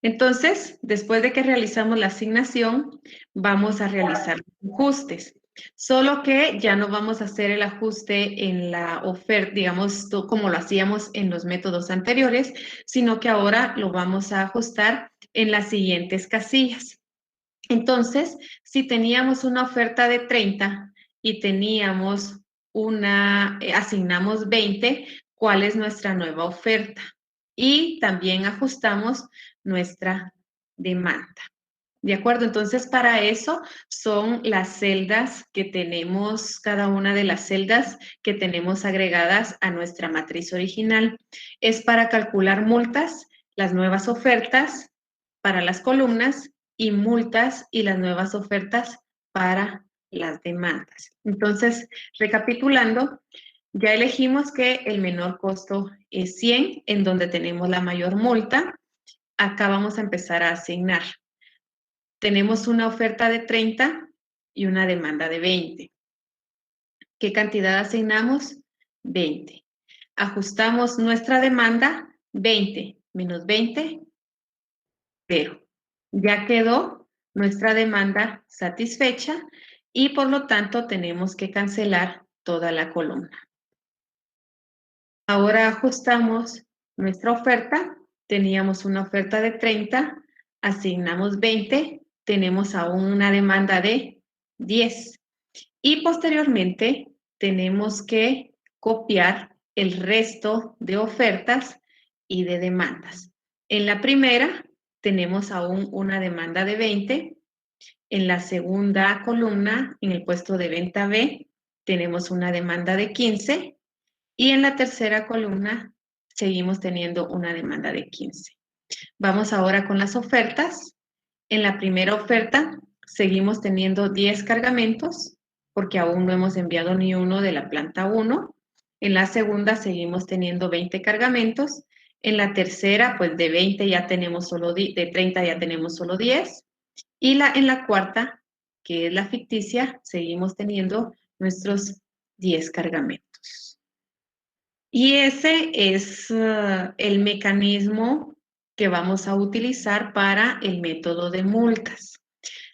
Entonces, después de que realizamos la asignación, vamos a realizar ajustes. Solo que ya no vamos a hacer el ajuste en la oferta, digamos, como lo hacíamos en los métodos anteriores, sino que ahora lo vamos a ajustar en las siguientes casillas. Entonces, si teníamos una oferta de 30 y teníamos asignamos 20, ¿cuál es nuestra nueva oferta? Y también ajustamos nuestra demanda. ¿De acuerdo? Entonces, para eso son las celdas que tenemos, cada una de las celdas que tenemos agregadas a nuestra matriz original. Es para calcular multas, las nuevas ofertas para las columnas y multas y las nuevas ofertas para las demandas. Entonces, recapitulando, ya elegimos que el menor costo es 100, en donde tenemos la mayor multa. Acá vamos a empezar a asignar. Tenemos una oferta de 30 y una demanda de 20. ¿Qué cantidad asignamos? 20. Ajustamos nuestra demanda, 20 menos 20, 0. Ya quedó nuestra demanda satisfecha y por lo tanto tenemos que cancelar toda la columna. Ahora ajustamos nuestra oferta. Teníamos una oferta de 30, asignamos 20, tenemos aún una demanda de 10. Y posteriormente tenemos que copiar el resto de ofertas y de demandas. En la primera tenemos aún una demanda de 20. En la segunda columna, en el puesto de venta B, tenemos una demanda de 15. Y en la tercera columna seguimos teniendo una demanda de 15. Vamos ahora con las ofertas. En la primera oferta seguimos teniendo 10 cargamentos porque aún no hemos enviado ni uno de la planta 1. En la segunda seguimos teniendo 20 cargamentos. En la tercera, pues de 20 ya tenemos solo, de 30 ya tenemos solo 10. Y en la cuarta, que es la ficticia, seguimos teniendo nuestros 10 cargamentos. Y ese es el mecanismo que vamos a utilizar para el método de multas.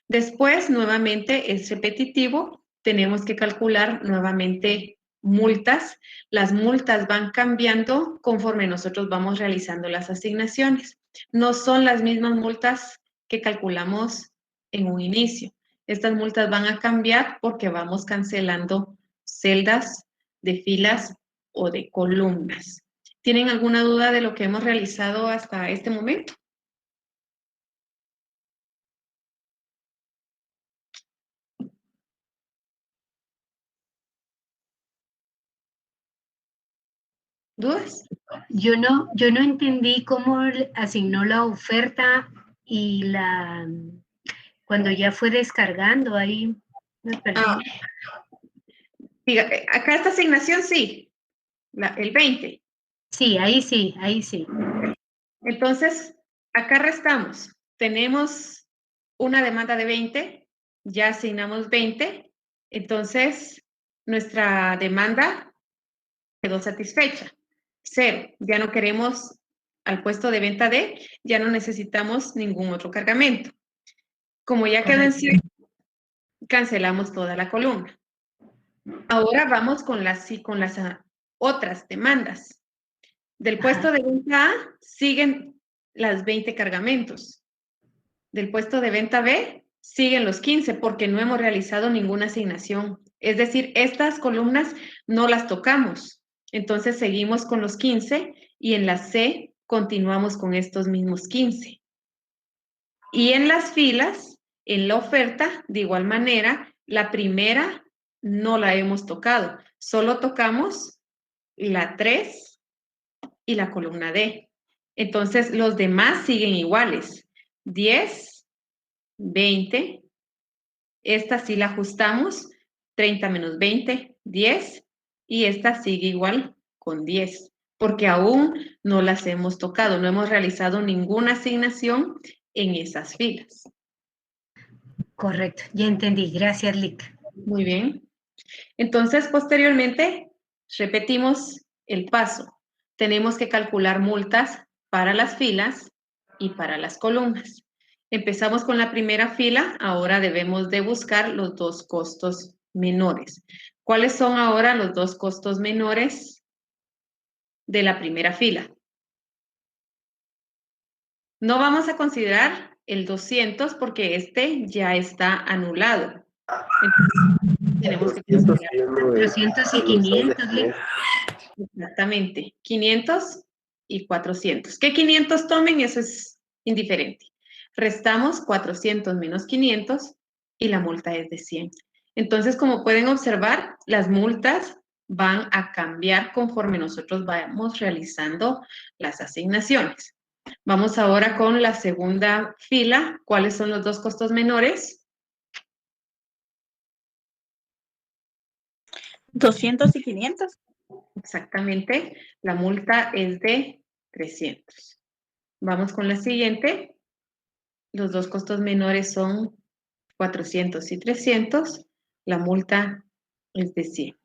Después, nuevamente, es repetitivo. Tenemos que calcular nuevamente multas. Las multas van cambiando conforme nosotros vamos realizando las asignaciones. No son las mismas multas que calculamos en un inicio. Estas multas van a cambiar porque vamos cancelando celdas de filas o de columnas. ¿Tienen alguna duda de lo que hemos realizado hasta este momento? ¿Dudas? Yo no entendí cómo asignó la oferta y cuando ya fue descargando ahí, me perdí. Diga, acá esta asignación sí, el 20. Sí, ahí sí, ahí sí. Entonces, acá restamos. Tenemos una demanda de 20, ya asignamos 20, entonces nuestra demanda quedó satisfecha. 0, ya no queremos al puesto de venta D, ya no necesitamos ningún otro cargamento. Como ya quedó en 100, cancelamos toda la columna. Ahora vamos con las otras demandas. Del puesto de venta A siguen las 20 cargamentos. Del puesto de venta B siguen los 15 porque no hemos realizado ninguna asignación. Es decir, estas columnas no las tocamos. Entonces seguimos con los 15 y en la C continuamos con estos mismos 15. Y en las filas, en la oferta, de igual manera, la primera no la hemos tocado. Solo tocamos la 3 y la columna D. Entonces, los demás siguen iguales. 10, 20. Esta sí la ajustamos. 30 menos 20, 10. Y esta sigue igual con 10. Porque aún no las hemos tocado. No hemos realizado ninguna asignación en esas filas. Correcto, ya entendí. Gracias, Lic. Muy bien. Entonces, posteriormente, repetimos el paso. Tenemos que calcular multas para las filas y para las columnas. Empezamos con la primera fila, ahora debemos de buscar los dos costos menores. ¿Cuáles son ahora los dos costos menores de la primera fila? No vamos a considerar el 200 porque este ya está anulado. Entonces, tenemos que considerar 400 y 500. Exactamente, 500 y 400. ¿Qué 500 tomen? Eso es indiferente. Restamos 400 menos 500 y la multa es de 100. Entonces, como pueden observar, las multas van a cambiar conforme nosotros vayamos realizando las asignaciones. Vamos ahora con la segunda fila. ¿Cuáles son los dos costos menores? 200 y 500. Exactamente. La multa es de 300. Vamos con la siguiente. Los dos costos menores son 400 y 300. La multa es de 100.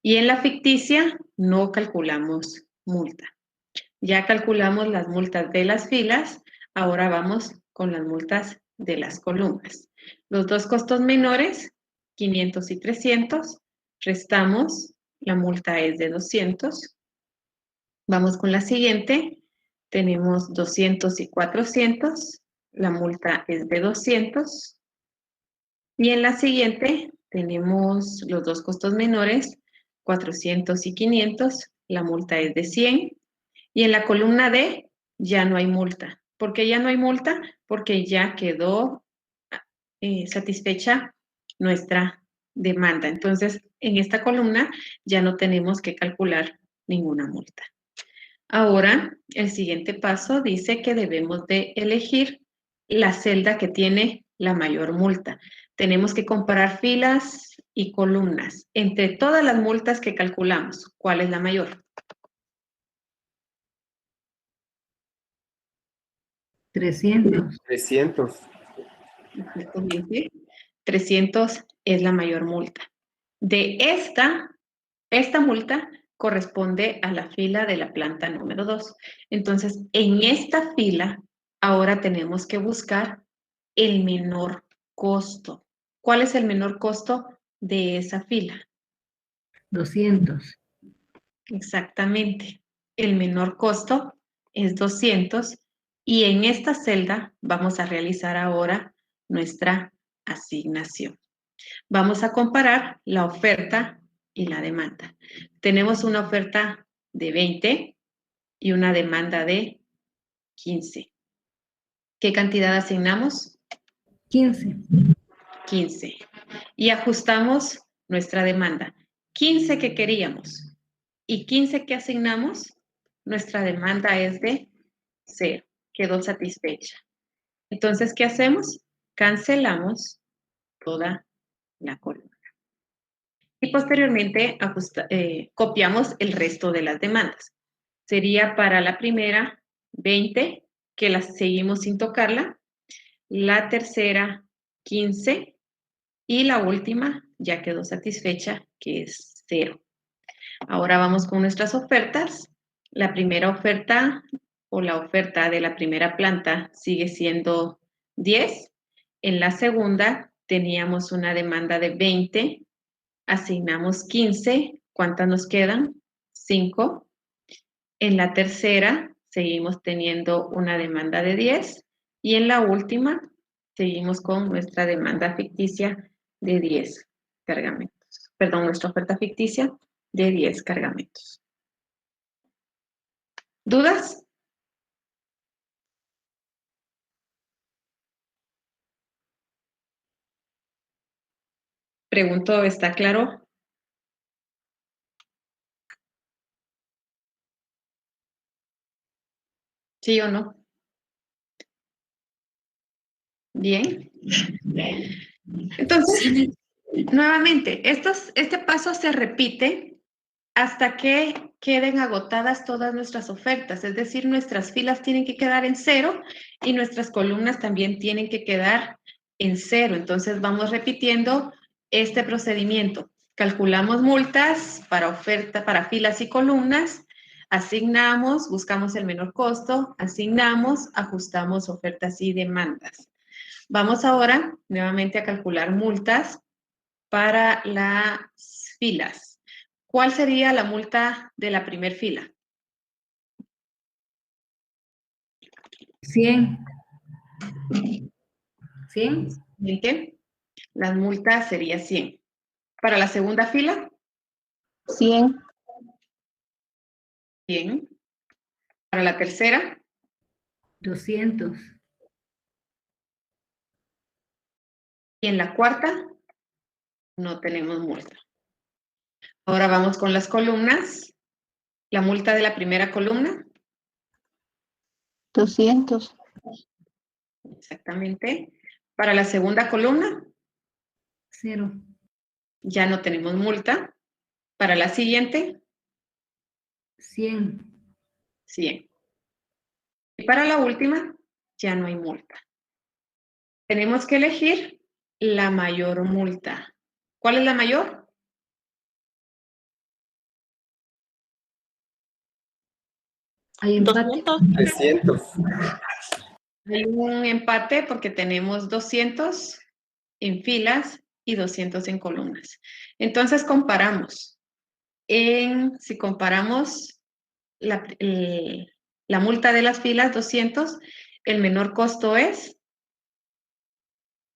Y en la ficticia no calculamos multa. Ya calculamos las multas de las filas. Ahora vamos con las multas de las columnas. Los dos costos menores, 500 y 300, restamos, la multa es de 200. Vamos con la siguiente, tenemos 200 y 400, la multa es de 200. Y en la siguiente tenemos los dos costos menores, 400 y 500, la multa es de 100. Y en la columna D ya no hay multa. ¿Por qué ya no hay multa? Porque ya quedó satisfecha nuestra demanda. Entonces, en esta columna ya no tenemos que calcular ninguna multa. Ahora, el siguiente paso dice que debemos de elegir la celda que tiene la mayor multa. Tenemos que comparar filas y columnas. Entre todas las multas que calculamos, ¿cuál es la mayor? 300. 300. 300 es la mayor multa. De esta multa corresponde a la fila de la planta número 2. Entonces, en esta fila, ahora tenemos que buscar el menor costo. ¿Cuál es el menor costo de esa fila? 200. Exactamente. El menor costo es 200 y en esta celda vamos a realizar ahora nuestra asignación. Vamos a comparar la oferta y la demanda. Tenemos una oferta de 20 y una demanda de 15. ¿Qué cantidad asignamos? 15. 15. Y ajustamos nuestra demanda. 15 que queríamos y 15 que asignamos, nuestra demanda es de 0. Quedó satisfecha. Entonces, ¿qué hacemos? Cancelamos toda la columna. Y posteriormente copiamos el resto de las demandas. Sería para la primera 20, que la seguimos sin tocarla. La tercera 15 y la última ya quedó satisfecha, que es 0. Ahora vamos con nuestras ofertas. La primera oferta o la oferta de la primera planta sigue siendo 10. En la segunda teníamos una demanda de 20. Asignamos 15. ¿Cuántas nos quedan? 5. En la tercera seguimos teniendo una demanda de 10. Y en la última seguimos con nuestra demanda ficticia de 10 cargamentos. Perdón, nuestra oferta ficticia de 10 cargamentos. ¿Dudas? Pregunto, ¿está claro? ¿Sí o no? Bien. Entonces, nuevamente, este paso se repite hasta que queden agotadas todas nuestras ofertas, es decir, nuestras filas tienen que quedar en 0 y nuestras columnas también tienen que quedar en 0. Entonces, vamos repitiendo este procedimiento. Calculamos multas para filas y columnas, asignamos, buscamos el menor costo, asignamos, ajustamos ofertas y demandas. Vamos ahora nuevamente a calcular multas para las filas. ¿Cuál sería la multa de la primer fila? 100. 100. Siguiente. La multa sería 100. Para la segunda fila, 100. 100. Para la tercera, 200. y en la cuarta no tenemos multa. Ahora vamos con las columnas. La multa de la primera columna, 200. exactamente. Para la segunda columna, 0. ya no tenemos multa. Para la siguiente, 100. 100. Y para la última, ya no hay multa. Tenemos que elegir la mayor multa. ¿Cuál es la mayor? Hay empate. 200. 300. Hay un empate porque tenemos 200 en filas y 200 en columnas. Entonces comparamos. Si comparamos la multa de las filas, 200, el menor costo es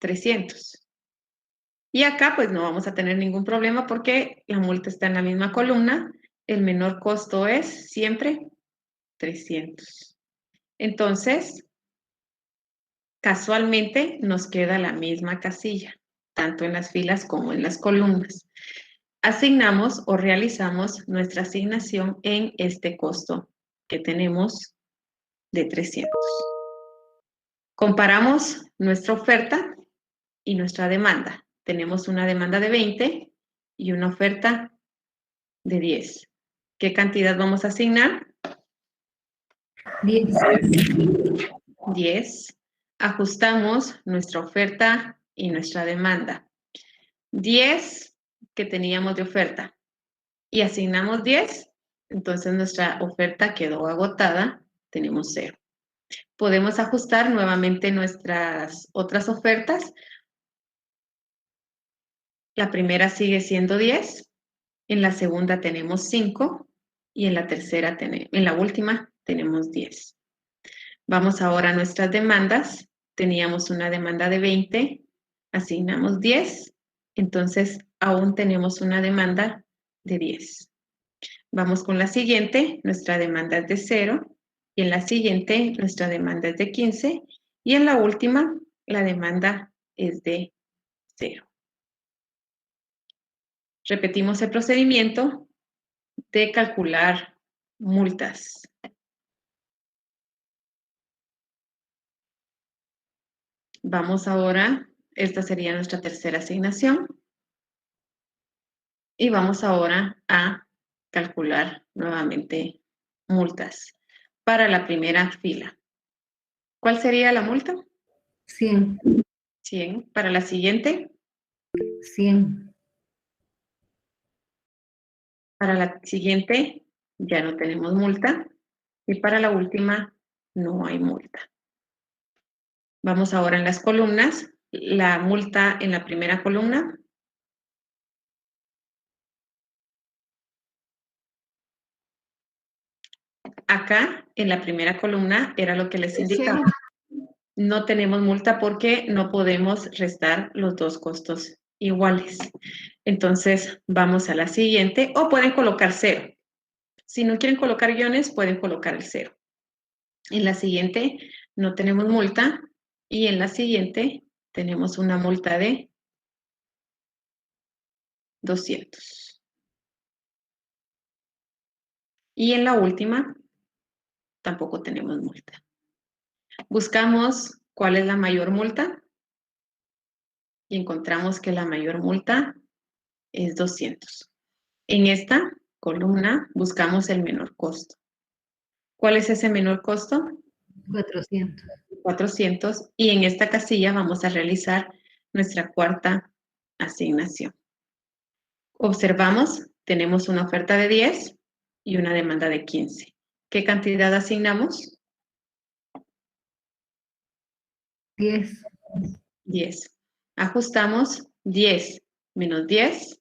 300. Y acá pues no vamos a tener ningún problema porque la multa está en la misma columna. El menor costo es siempre 300. Entonces, casualmente nos queda la misma casilla, tanto en las filas como en las columnas. Asignamos o realizamos nuestra asignación en este costo que tenemos de 300. Comparamos nuestra oferta y nuestra demanda. Tenemos una demanda de 20 y una oferta de 10. ¿Qué cantidad vamos a asignar? 10. 10. Ajustamos nuestra oferta y nuestra demanda. 10 que teníamos de oferta y asignamos 10, entonces nuestra oferta quedó agotada, tenemos 0. Podemos ajustar nuevamente nuestras otras ofertas. La primera sigue siendo 10, en la segunda tenemos 5 y en la tercera, en la última tenemos 10. Vamos ahora a nuestras demandas. Teníamos una demanda de 20, asignamos 10, entonces aún tenemos una demanda de 10. Vamos con la siguiente, nuestra demanda es de 0, y en la siguiente nuestra demanda es de 15, y en la última la demanda es de 0. Repetimos el procedimiento de calcular multas. Vamos ahora, esta sería nuestra tercera asignación, y vamos ahora a calcular nuevamente multas para la primera fila. ¿Cuál sería la multa? 100. 100. Para la siguiente. 100. Para la siguiente ya no tenemos multa. Y para la última no hay multa. Vamos ahora en las columnas. La multa en la primera columna. Acá, en la primera columna, era lo que les indicaba. No tenemos multa porque no podemos restar los dos costos iguales. Entonces, vamos a la siguiente. O pueden colocar 0. Si no quieren colocar guiones, pueden colocar el 0. En la siguiente no tenemos multa. Y en la siguiente tenemos una multa de 200. Y en la última tampoco tenemos multa. Buscamos cuál es la mayor multa y encontramos que la mayor multa es 200. En esta columna buscamos el menor costo. ¿Cuál es ese menor costo? 400. 400. Y en esta casilla vamos a realizar nuestra cuarta asignación. Observamos, tenemos una oferta de 10 y una demanda de 15. ¿Qué cantidad asignamos? 10. 10. Ajustamos 10 menos 10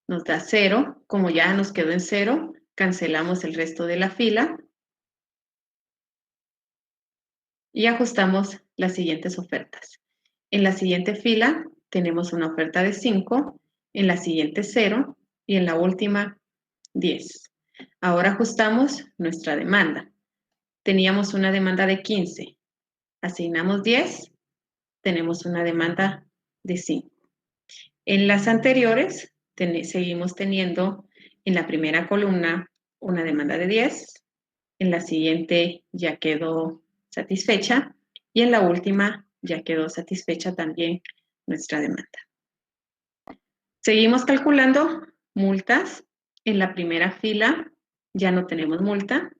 nos da 0. Como ya nos quedó en 0, cancelamos el resto de la fila y ajustamos las siguientes ofertas. En la siguiente fila tenemos una oferta de 5, en la siguiente 0 y en la última 10. Ahora ajustamos nuestra demanda. Teníamos una demanda de 15. Asignamos 10, tenemos una demanda de 5. En las anteriores seguimos teniendo en la primera columna una demanda de 10, en la siguiente ya quedó satisfecha y en la última ya quedó satisfecha también nuestra demanda. Seguimos calculando multas. En la primera fila ya no tenemos multa.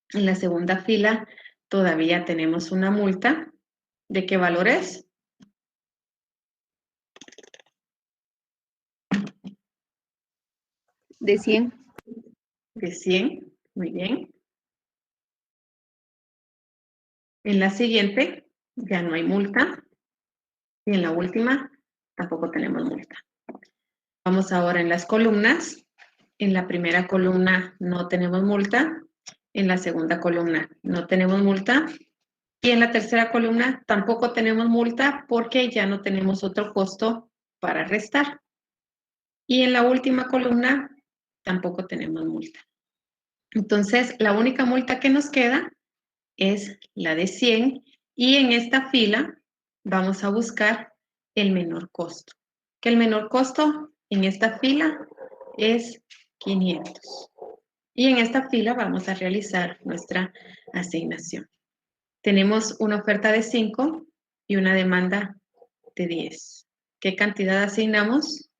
En la segunda fila todavía tenemos una multa. ¿De qué valor es? De 100. De 100. Muy bien. En la siguiente ya no hay multa. Y en la última tampoco tenemos multa. Vamos ahora en las columnas. En la primera columna no tenemos multa. En la segunda columna no tenemos multa. Y en la tercera columna tampoco tenemos multa porque ya no tenemos otro costo para restar. Y en la última columna tampoco tenemos multa. Entonces, la única multa que nos queda es la de 100 y en esta fila vamos a buscar el menor costo. Que el menor costo en esta fila es 500. Y en esta fila vamos a realizar nuestra asignación. Tenemos una oferta de 5 y una demanda de 10. ¿Qué cantidad asignamos?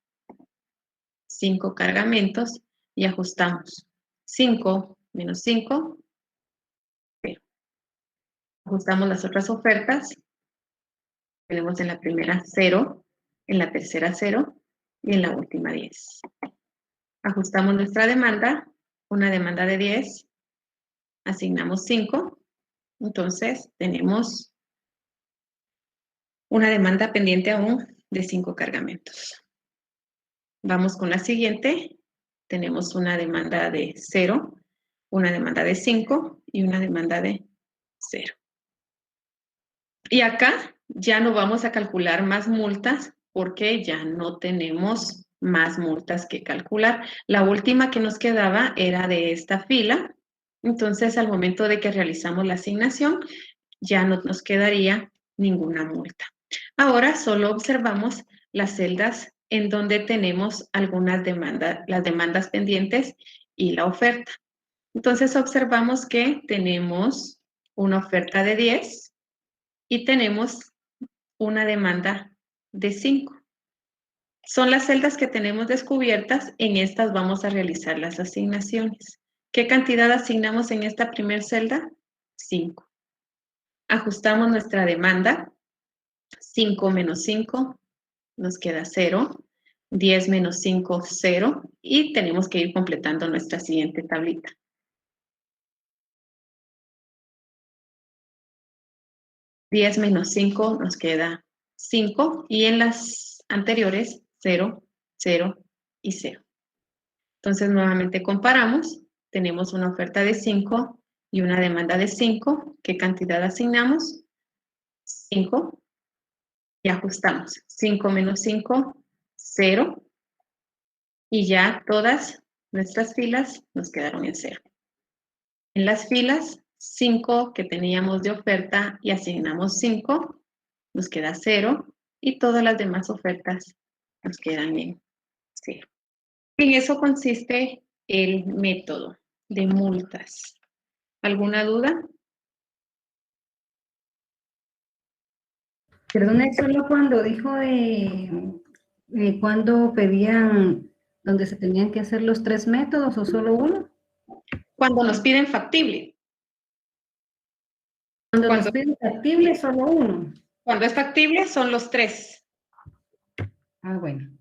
5 cargamentos y ajustamos. 5 menos 5, 0. Ajustamos las otras ofertas. Tenemos en la primera 0, en la tercera 0 y en la última 10. Ajustamos nuestra demanda, una demanda de 10, asignamos 5, entonces tenemos una demanda pendiente aún de 5 cargamentos. Vamos con la siguiente, tenemos una demanda de 0, una demanda de 5 y una demanda de 0. Y acá ya no vamos a calcular más multas porque ya no tenemos más multas que calcular. La última que nos quedaba era de esta fila. Entonces, al momento de que realizamos la asignación, ya no nos quedaría ninguna multa. Ahora solo observamos las celdas en donde tenemos algunas demandas, las demandas pendientes y la oferta. Entonces, observamos que tenemos una oferta de 10 y tenemos una demanda de 5. Son las celdas que tenemos descubiertas, en estas vamos a realizar las asignaciones. ¿Qué cantidad asignamos en esta primera celda? 5. Ajustamos nuestra demanda, 5 menos 5, nos queda 0, 10 menos 5, 0, y tenemos que ir completando nuestra siguiente tablita. $10 menos 5 nos queda 5 y en las anteriores 0, 0 y 0. Entonces nuevamente comparamos, tenemos una oferta de 5 y una demanda de 5. ¿Qué cantidad asignamos? 5 y ajustamos. 5 menos 5, 0 y ya todas nuestras filas nos quedaron en 0. En las filas 5 que teníamos de oferta y asignamos 5, nos queda 0 y todas las demás ofertas nos quedan en 0. En eso consiste el método de multas. ¿Alguna duda? Perdone, solo cuando dijo de cuando pedían, donde se tenían que hacer los 3 métodos o solo uno. Cuando nos piden factible. Cuando nos piden factible, solo uno. Cuando es factible, son los 3. Ah, bueno.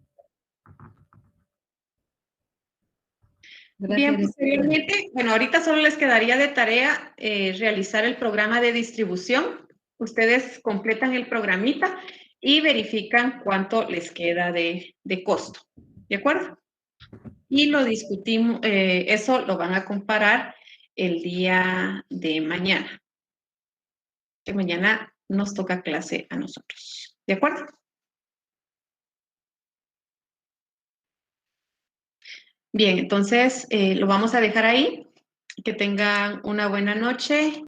Bien, Gracias. posteriormente, bueno, ahorita solo les quedaría de tarea realizar el programa de distribución. Ustedes completan el programita y verifican cuánto les queda de costo. ¿De acuerdo? Y lo discutimos, eso lo van a comparar el día de mañana. Que mañana nos toca clase a nosotros. ¿De acuerdo? Bien, entonces lo vamos a dejar ahí. Que tengan una buena noche.